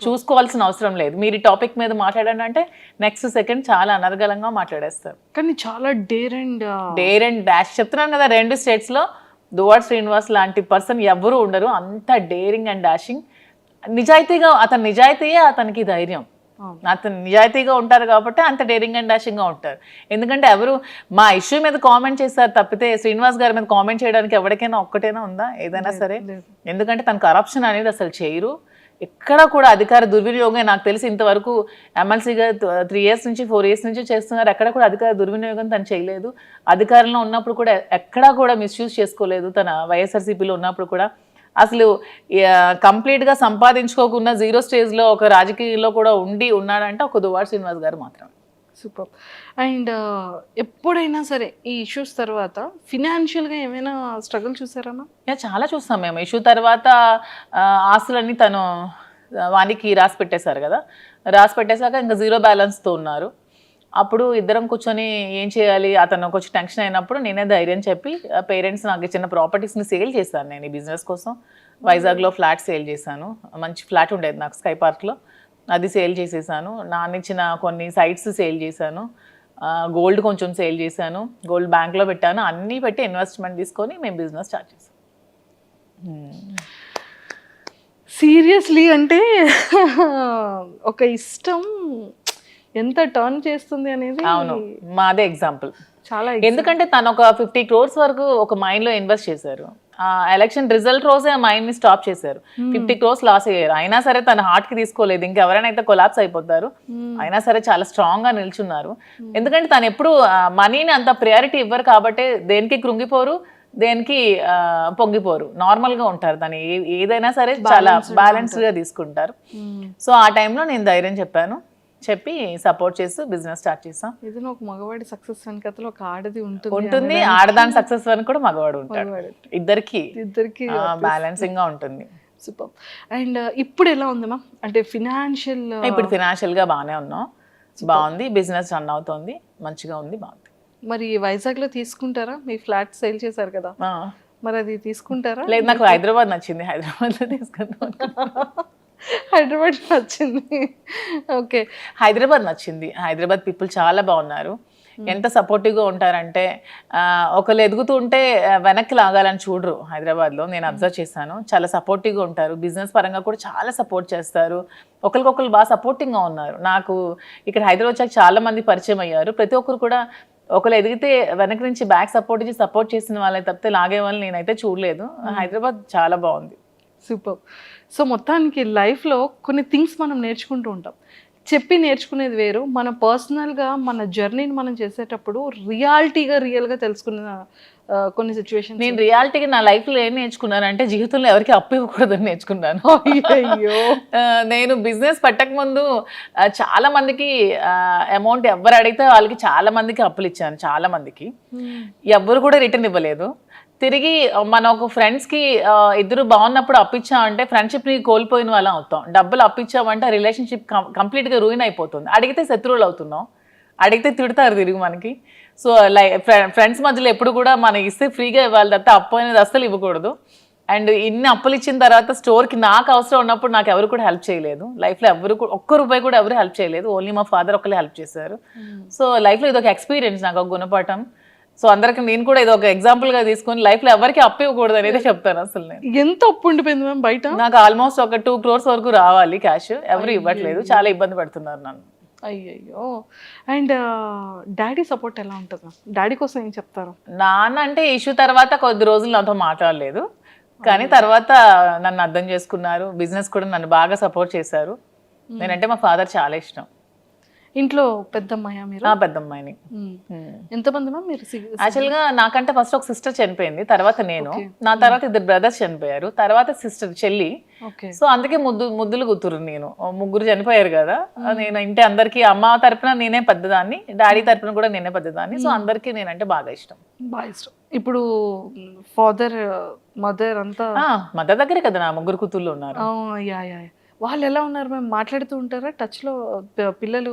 చూసుకోవాల్సిన అవసరం లేదు. మీరు ఈ టాపిక్ మీద మాట్లాడండి అంటే నెక్స్ట్ సెకండ్ చాలా అనర్గళంగా మాట్లాడేస్తారు. కానీ చాలా డేర్ అండ్ డాష్. చెప్తున్నాను కదా, 2 states లో దువ్వాడ శ్రీనివాస్ లాంటి పర్సన్ ఎవరు ఉండరు. అంత డేరింగ్ అండ్ డాషింగ్. నిజాయితీగా, అతని నిజాయితీయే అతనికి ధైర్యం. అతను నిజాయితీగా ఉంటారు కాబట్టి అంత డేరింగ్ అండ్ డాషింగ్ గా ఉంటారు. ఎందుకంటే ఎవరు మా ఇష్యూ మీద కామెంట్ చేస్తారు తప్పితే శ్రీనివాస్ గారి మీద కామెంట్ చేయడానికి ఎవరికైనా ఒక్కటైనా ఉందా ఏదైనా సరే? ఎందుకంటే తను కరప్షన్ అనేది అసలు చేయరు. ఎక్కడ కూడా అధికార దుర్వినియోగం, నాకు తెలిసి ఇంతవరకు ఎమ్మెల్సీగా 3 years నుంచి 4 years నుంచి చేస్తున్నారు. ఎక్కడ కూడా అధికార దుర్వినియోగం తను చేయలేదు. అధికారంలో ఉన్నప్పుడు కూడా ఎక్కడా కూడా మిస్యూజ్ చేసుకోలేదు. తన వైఎస్ఆర్సీపీలో ఉన్నప్పుడు కూడా అసలు కంప్లీట్గా సంపాదించుకోకుండా 0 stage లో ఒక రాజకీయాల్లో కూడా ఉన్నాడంటే ఒక దువ్వాడ శ్రీనివాస్ గారు మాత్రమే. సూపర్. అండ్ ఎప్పుడైనా సరే ఈ ఇష్యూస్ తర్వాత ఫినాన్షియల్గా ఏమైనా స్ట్రగుల్ చూసారమ్మా? చాలా చూస్తాం మేము. ఇష్యూ తర్వాత ఆస్తులన్నీ తను వానికి రాసి పెట్టేశారు కదా. రాసి పెట్టేశాక ఇంకా 0 balance-తో ఉన్నారు. అప్పుడు ఇద్దరం కూర్చొని ఏం చేయాలి, అతను కొంచెం టెన్షన్ అయినప్పుడు నేనే ధైర్యం చెప్పి పేరెంట్స్ నాకు ఇచ్చిన ప్రాపర్టీస్ని సేల్ చేశాను. నేను ఈ బిజినెస్ కోసం వైజాగ్లో ఫ్లాట్ సేల్ చేశాను. మంచి ఫ్లాట్ ఉండేది నాకు స్కై పార్క్లో, అది సేల్ చేసేసాను. నాన్నిచ్చిన కొన్ని సైట్స్ సేల్ చేశాను. గోల్డ్ కొంచెం సేల్ చేశాను. గోల్డ్ బ్యాంక్లో పెట్టాను. అన్నీ పెట్టి ఇన్వెస్ట్మెంట్ తీసుకొని మేము బిజినెస్ స్టార్ట్ చేసాం. సీరియస్లీ అంటే ఒక ఇష్టం ఎంత టర్న్ చేస్తుంది అనేది. అవును, మాదే ఎగ్జాంపుల్ చాలా. ఎందుకంటే తను ఒక 50 crores వరకు ఒక మైండ్లో ఇన్వెస్ట్ చేశారు. ఎలక్షన్ రిజల్ట్ రోజే ఆ మైండ్ని స్టాప్ చేశారు. 50 crores లాస్ అయ్యారు. అయినా సరే తన హార్ట్కి తీసుకోలేదు. ఇంకెవరైనా అయితే కొలాప్స్ అయిపోతారు. అయినా సరే చాలా స్ట్రాంగ్గా నిల్చున్నారు. ఎందుకంటే తను ఎప్పుడు మనీని అంత ప్రయారిటీ ఇవ్వరు కాబట్టి దేనికి కృంగిపోరు, దేనికి పొంగిపోరు, నార్మల్గా ఉంటారు. తను ఏదైనా సరే చాలా బ్యాలెన్స్డ్గా తీసుకుంటారు. సో ఆ టైంలో నేను ధైర్యం చెప్పి సపోర్ట్ చేస్తూ బిజినెస్ స్టార్ట్ చేసాం. ఏదైనా ఒక మగవాడి సక్సెస్ వెనకతలో ఒక ఆడది ఉంటుంది. ఆడదాని సక్సెస్ వెనక కూడా మగవాడు ఉంటాడు. ఇద్దరికి బ్యాలెన్సింగ్ గా ఉంటుంది. సూపర్. అండ్ ఇప్పుడు ఎలా ఉంది మ్యామ్, అంటే ఫినాన్షియల్? ఇప్పుడు ఫినాన్షియల్గా బాగానే ఉన్నాం, బాగుంది, బిజినెస్ రన్ అవుతుంది, మంచిగా ఉంది, బాగుంది. మరి వైజాగ్లో తీసుకుంటారా? మీ ఫ్లాట్ సేల్ చేశారు కదా, మరి అది తీసుకుంటారా? లేదు, నాకు హైదరాబాద్ నచ్చింది, హైదరాబాద్లో తీసుకుందాం. హైదరాబాద్ నచ్చింది. ఓకే, హైదరాబాద్ నచ్చింది. హైదరాబాద్ పీపుల్ చాలా బాగున్నారు, ఎంత సపోర్టివ్గా ఉంటారంటే ఒకళ్ళు ఎదుగుతూ ఉంటే వెనక్కి లాగాలని చూడరు. హైదరాబాద్లో నేను అబ్జర్వ్ చేశాను, చాలా సపోర్టివ్గా ఉంటారు, బిజినెస్ పరంగా కూడా చాలా సపోర్ట్ చేస్తారు, ఒకరికొకరు బాగా సపోర్టింగ్గా ఉన్నారు. నాకు ఇక్కడ హైదరాబాద్ వచ్చాక చాలా మంది పరిచయం అయ్యారు, ప్రతి ఒక్కరు కూడా ఒకళ్ళు ఎదిగితే వెనక నుంచి బ్యాక్ సపోర్ట్ చేసిన వాళ్ళని తప్పితే లాగే వాళ్ళని నేనైతే చూడలేదు. హైదరాబాద్ చాలా బాగుంది. సూపర్. సో మొత్తానికి లైఫ్లో కొన్ని థింగ్స్ మనం నేర్చుకుంటూ ఉంటాం, చెప్పి నేర్చుకునేది వేరు, మన పర్సనల్గా మన జర్నీని మనం చేసేటప్పుడు రియల్గా తెలుసుకున్న కొన్ని సిచ్యువేషన్. నేను రియాలిటీగా నా లైఫ్లో ఏం నేర్చుకున్నానంటే జీవితంలో ఎవరికి అప్పు ఇవ్వకూడదని నేర్చుకున్నాను. అయ్యో, నేను బిజినెస్ పెట్టక ముందు చాలా మందికి అమౌంట్ ఎవరు అడిగితే వాళ్ళకి చాలా మందికి అప్పులు ఇచ్చాను, చాలా మందికి ఎవ్వరు కూడా రిటర్న్ ఇవ్వలేదు. తిరిగి మన ఒక ఫ్రెండ్స్కి ఇద్దరు బాగున్నప్పుడు అప్పిచ్చామంటే ఫ్రెండ్షిప్ని కోల్పోయిన వాళ్ళం అవుతాం, డబ్బులు అప్పిచ్చామంటే రిలేషన్షిప్ కంప్లీట్గా రూయిన్ అయిపోతుంది. అడిగితే శత్రువులు అవుతున్నాం, అడిగితే తిడతారు తిరిగి మనకి. సో ఫ్రెండ్స్ మధ్యలో ఎప్పుడు కూడా మనం ఇస్తే ఫ్రీగా ఇవ్వాలి తప్ప అప్పు అనేది అస్సలు ఇవ్వకూడదు. అండ్ ఇన్ని అప్పులు ఇచ్చిన తర్వాత స్టోర్కి నాకు అవసరం ఉన్నప్పుడు నాకు ఎవరు కూడా హెల్ప్ చేయలేదు లైఫ్లో, ఎవరు ఒక్క రూపాయి కూడా ఎవరు హెల్ప్ చేయలేదు, ఓన్లీ మా ఫాదర్ ఒకళ్ళే హెల్ప్ చేశారు. సో లైఫ్లో ఇది ఒక ఎక్స్పీరియన్స్, నాకు ఒక గుణపాఠం. సో అందరికి నేను కూడా ఇది ఒక ఎగ్జాంపుల్గా తీసుకొని లైఫ్లో ఎవరికి అప్పు ఇవ్వకూడదు అనేది చెప్తాను. అసలు నేను ఎంత అప్పు ఉండిపోయింది మ్యామ్ బయట? నాకు ఆల్మోస్ట్ ఒక 2 crores వరకు రావాలి క్యాష్, ఎవరు ఇవ్వట్లేదు, చాలా ఇబ్బంది పడుతున్నారు నన్ను. అయ్యయ్యో. అండ్ డాడీ సపోర్ట్ ఎలా ఉంటుంది మ్యామ్? డాడీ కోసం ఏం చెప్తారు? నాన్న అంటే ఇష్యూ తర్వాత కొద్ది రోజులు నాతో మాట్లాడలేదు, కానీ తర్వాత నన్ను అర్థం చేసుకున్నారు, బిజినెస్ కూడా నన్ను బాగా సపోర్ట్ చేశారు. నేనంటే మా ఫాదర్ చాలా ఇష్టం. ఇంట్లో పెద్దమ్మాయా మీరు? పెద్దమ్మాయిని. ఎంతమంది మ్యామ్ మీరు? యాక్చువల్గా నాకంటే ఫస్ట్ ఒక సిస్టర్ చనిపోయింది, తర్వాత నేను, నా తర్వాత 2 brothers చనిపోయారు, తర్వాత సిస్టర్ చెల్లి. సో అందుకే ముద్దులు కూతురు నేను. 3 చనిపోయారు కదా, నేను ఇంటి అందరికి అమ్మ తరపున నేనే పెద్దదాన్ని, డాడీ తరపున కూడా నేనే పెద్దదాన్ని. సో అందరికి నేనంటే బాగా ఇష్టం. ఇప్పుడు ఫాదర్ మదర్ అంతా మదర్ దగ్గరే కదా నా 3 కూతుర్లు ఉన్నారు. వాళ్ళు ఎలా ఉన్నారు మ్యామ్? మాట్లాడుతూ ఉంటారా టచ్ లో? పిల్లలు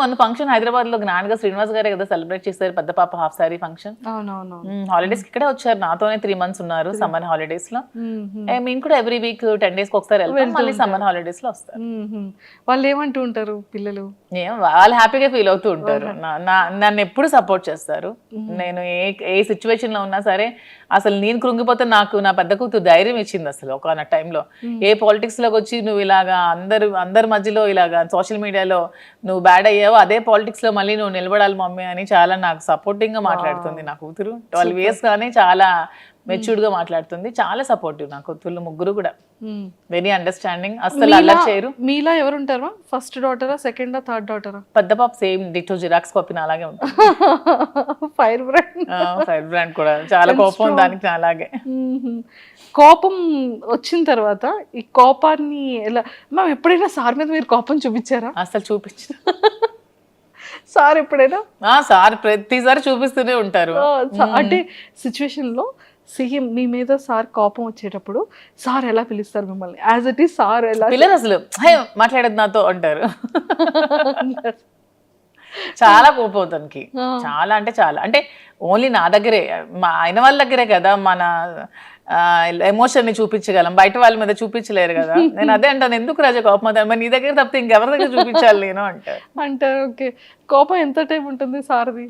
మన ఫంక్షన్ హైదరాబాద్ లో జ్ఞానగా శ్రీనివాస్ గారే కదా సెలబ్రేట్ చేశారు, పెద్ద పాప హాఫ్ సారీ ఫంక్షన్. అవునవును. హాలిడేస్ ఇక్కడే వచ్చారు, నాతోనే 3 months ఉన్నారు సమ్మర్ హాలిడేస్ లో. మేము కూడా ఎవ్రీ వీక్ 10 days ఒకసారి వెళ్తాం, మళ్ళీ సమ్మర్ హాలిడేస్ లో వస్తారు. వాళ్ళు ఏమంటూ ఉంటారు పిల్లలు? వాళ్ళు హ్యాపీగా ఫీల్ అవుతూ ఉంటారు, నన్ను ఎప్పుడు సపోర్ట్ చేస్తారు. నేను ఏ సిచ్యువేషన్ లో ఉన్నా సరే, అసలు నేను కృంగిపోతే నాకు నా పెద్ద కూతురు ధైర్యం ఇచ్చింది. అసలు ఒక టైంలో ఏ పాలిటిక్స్ లోకి వచ్చి నువ్వు ఇలాగా అందరి మధ్యలో ఇలాగా సోషల్ మీడియాలో నువ్వు బ్యాడ్ అయ్యావో అదే పాలిటిక్స్ లో మళ్ళీ నువ్వు నిలబడాలి మమ్మీ అని చాలా నాకు సపోర్టింగ్ గా మాట్లాడుతుంది నా కూతురు. 12 years గానే చాలా మెచ్యూర్డ్ గా మాట్లాడుతుంది, చాలా సపోర్టివ్. నా కూతుర్లు 3 కూడా వెరీ అండర్స్టాండింగ్, అసలు అల్లరి చేయరు. మీలా ఎవరు ఉంటారు? ఫస్ట్ డాటరా, సెకండ్ థర్డ్ డాటరా? పెద్ద పాప సేమ్ డిటో జిరాక్స్ కాపీ అలాగే ఉంటుంది. ఫైర్ బ్రాండ్ కూడా చాలా కోపం దానికి అలాగే. కోపం వచ్చిన తర్వాత ఈ కోపాన్ని ఎలా మ్యామ్, ఎప్పుడైనా సార్ మీద మీరు కోపం చూపించారా? అసలు చూపించారు సార్ ఎప్పుడైనా? సార్ ప్రతిసారి చూపిస్తూనే ఉంటారు. అంటే సిచ్యువేషన్ లో సేమ్ మీ మీద సార్ కోపం వచ్చేటప్పుడు సార్ ఎలా పిలుస్తారు మిమ్మల్ని? యాజ్ ఇట్ ఈస్ సార్ ఎలా పిల్లలు అసలు మాట్లాడేది నాతో అంటారు. చాలా కోపం తనకి, చాలా అంటే చాలా. అంటే ఓన్లీ నా దగ్గరే, మా ఆయన వాళ్ళ దగ్గరే కదా మన ఎమోషన్ ని చూపించగలం, బయట వాళ్ళ మీద చూపించలేరు కదా. నేను అదే అంటాను, ఎందుకు రాజా కోపం అవుతాను, మరి నీ దగ్గర తప్పితే ఇంకెవరి దగ్గర చూపించాలి నేను అంటారు. ఓకే, కోపం ఎంత టైం ఉంటుంది సార్ది?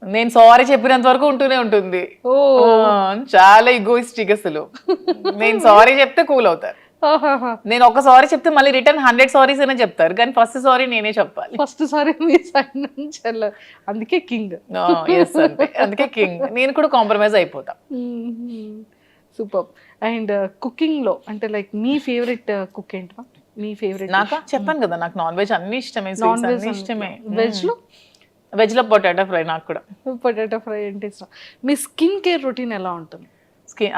నేను సారీ చెప్పినంత వరకు ఉంటూనే ఉంటుంది. చాలా ఈగోయిస్టిక్ అసలు. నేను సారీ చెప్తే కూల్ అవుతారు, నేను ఒక సారీ చెప్తే మళ్ళీ రిటర్న్ 100 సారీస్ అనే చెప్తారు, కానీ ఫస్ట్ సారీ నేనే చెప్పాలి. ఫస్ట్ సారీ మీ సైడ్ నుంచి వెళ్ళాలి, అందుకే కింగ్. అందుకే కింగ్. నేను కూడా కాంప్రమైజ్ అయిపోతా. సూపర్. అండ్ కుకింగ్ లో అంటే లైక్ మీ ఫేవరెట్ కుక్ ఏంటి? మీ ఫేవరెట్? నాకా చెప్పాను కదా, నాకు నాన్ వెజ్ అన్ని ఇష్టమే, అన్ని ఇష్టమే. వెజ్ లో పొటాటో ఫ్రై. నాకు కూడా పొటాటో ఫ్రై అంటే ఇష్టం. మీ స్కిన్ కేర్ రొటీన్ ఎలా ఉంటుంది?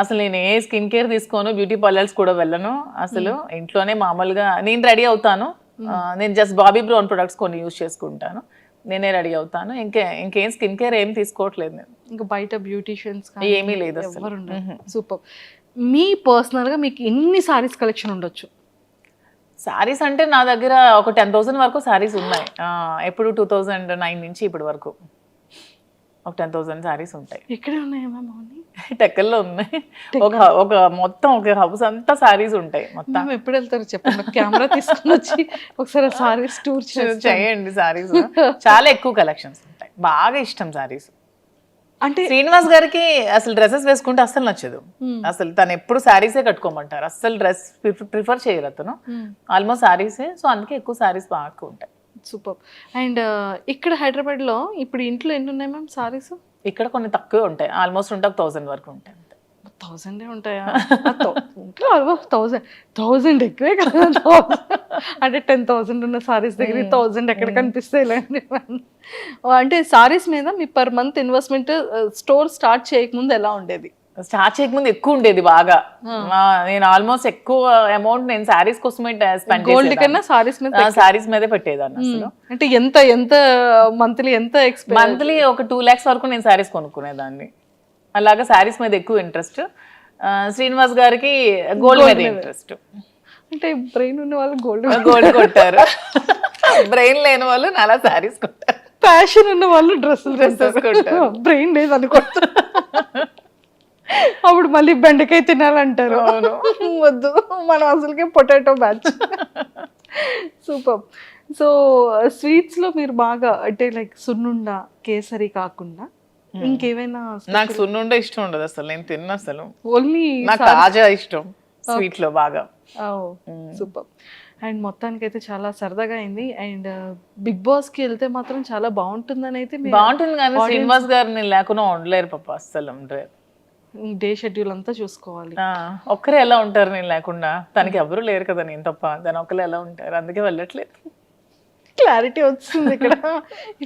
అసలు నేను ఏ స్కిన్ కేర్ తీసుకోను, బ్యూటీ పార్లర్స్ కూడా వెళ్ళను అసలు. ఇంట్లోనే మామూలుగా నేను రెడీ అవుతాను. నేను జస్ట్ బాబీ బ్రౌన్ ప్రొడక్ట్స్ కొన్ని యూజ్ చేసుకుంటాను, నేనే రెడీ అవుతాను. ఇంకేం స్కిన్ కేర్ ఏం తీసుకోవట్లేదు నేను. ఇంకా బయట బ్యూటీషియన్స్ ఏమీ లేదు. సూపర్. మీ పర్సనల్గా మీకు ఎన్ని సారీస్ కలెక్షన్ ఉండొచ్చు? శారీస్ అంటే నా దగ్గర ఒక 10,000 వరకు శారీస్ ఉన్నాయి. ఎప్పుడు 2009 నుంచి ఇప్పటి వరకు ఒక 10,000 శారీస్ ఉంటాయి. ఎక్కడే ఉన్నాయి మ్యామ్ అవన్నీ? టెక్కల్లో ఉన్నాయి. ఒక మొత్తం ఒక హౌస్ అంతా శారీస్ ఉంటాయి మొత్తం. మ్యామ్ ఎప్పుడు వెళ్తారు చెప్పండి, కెమెరా తీసుకొని వచ్చి ఒకసారి సారీస్ టూర్ చేయండి. శారీస్ చాలా ఎక్కువ కలెక్షన్స్ ఉంటాయి. బాగా ఇష్టం శారీస్. అంటే శ్రీనివాస్ గారికి అసలు డ్రెస్సెస్ వేసుకుంటే అస్సలు నచ్చదు. అసలు తను ఎప్పుడు శారీసే కట్టుకోమంటారు. అస్సలు డ్రెస్ ప్రిఫర్ చేయరు అతను. ఆల్మోస్ట్ శారీసే. సో అందుకే ఎక్కువ శారీస్ బాగా ఉంటాయి. సూపర్. అండ్ ఇక్కడ హైదరాబాద్లో ఇప్పుడు ఇంట్లో ఎన్ని ఉన్నాయి మ్యామ్ సారీస్? ఇక్కడ కొన్ని తక్కువే ఉంటాయి. ఆల్మోస్ట్ ఉంటే 1,000 వరకు ఉంటాయి. 1000 ఉంటాయా? ఆల్మోస్ట్ 1000 ఎక్కువే కదా. 1000 అంటే 10,000 ఉన్న సారీస్ దగ్గర 1000 ఎక్కడ కనిపిస్తాయి లేండి. అంటే సారీస్ మీద మీ per month investment store start చేయకముందు ఎలా ఉండేది? స్టార్ట్ చేయకముందు ఎక్కువ ఉండేది బాగా. నేను ఆల్మోస్ట్ ఎక్కువ అమౌంట్ నేను శారీస్ కోసమే స్పెండ్ గోల్డ్ కన్నా సారీస్ మీద శారీస్ మీదే పెట్టేదాన్ని అసలు. అంటే ఎంత మంత్లీ మంత్లీ ఒక 2 lakhs వరకు నేను శారీస్ కొనుక్కునేదాన్ని. అలాగా శారీస్ మీద ఎక్కువ ఇంట్రెస్ట్. శ్రీనివాస్ గారికి గోల్డ్ మీద ఇంట్రెస్ట్. అంటే బ్రెయిన్ ఉన్న వాళ్ళు గోల్డ్ కొట్టారు, బ్రెయిన్ లేని వాళ్ళు నాలా శారీస్ కొట్టారు. ప్యాషన్ ఉన్న వాళ్ళు డ్రెస్సెస్ కొట్టారు. బ్రెయిన్ లేదు అనుకుంటా. అప్పుడు మళ్ళీ బెండకాయ తినాలంటారు. వద్దు, మనం అసలుకే potato batch. Super. So sweets లో మీరు బాగా అంటే లైక్ సున్నుండ, కేసరి కాకుండా ఇంకేమైనా? నాకు సున్నుండ ఇష్టం ఉండదు అసలు. నేను తిన్నా అసలు. ఓన్లీ నాకు కాజా ఇష్టం స్వీట్ లో బాగా. సూపర్. అండ్ మొత్తానికి అయితే చాలా సరదాగా అయింది. అండ్ బిగ్ బాస్ కి వెళ్తే మాత్రం చాలా బాగుంటుందని అయితే బాగుంటుంది. కానీ శ్రీనివాస్ గారు నేను లేకుండా ఉండలేరు పాప, అస్సలు ఉండలేరు. డే షెడ్యూల్ అంతా చూసుకోవాలి. ఒక్కరే ఎలా ఉంటారు నేను లేకుండా? తనకి ఎవరు లేరు కదా నేను తప్ప. తను ఒక్కరే ఎలా ఉంటారు? అందుకే వెళ్ళట్లేదు. క్లారిటీ వచ్చింది ఇక్కడ.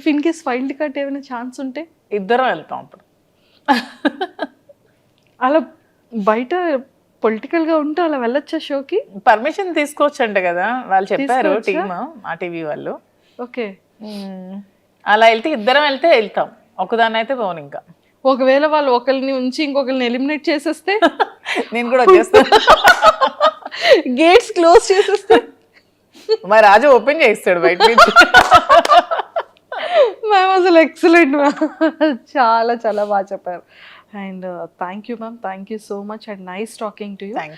If in case wild card ఏమైనా ఛాన్స్ ఉంటే ఇద్దరం వెళ్తాం అప్పుడు. అలా బయట పొలిటికల్ గా ఉంటే అలా వెళ్ళొచ్చా షోకి? పర్మిషన్ తీసుకోవచ్చంట కదా వాళ్ళు చెప్పారు టీమ్, ఆ టీవీ వాళ్ళు. ఓకే. అలా వెళ్తే ఇద్దరం వెళ్తాం. ఒకదాన్ని అయితే పోను. ఇంకా ఒకవేళ వాళ్ళు ఒకరిని ఉంచి ఇంకొకరిని ఎలిమినేట్ చేసేస్తే నేను కూడా వచ్చేస్తాను. గేట్స్ క్లోజ్ చేసేస్తే మా రాజు ఓపెన్ చేయిస్తాడు బయట నుంచి. మ్యామ్ అసలు ఎక్సలెంట్ మ్యామ్, చాలా చాలా బాగా చెప్పారు. And thank you ma'am, thank you so much and nice talking to you.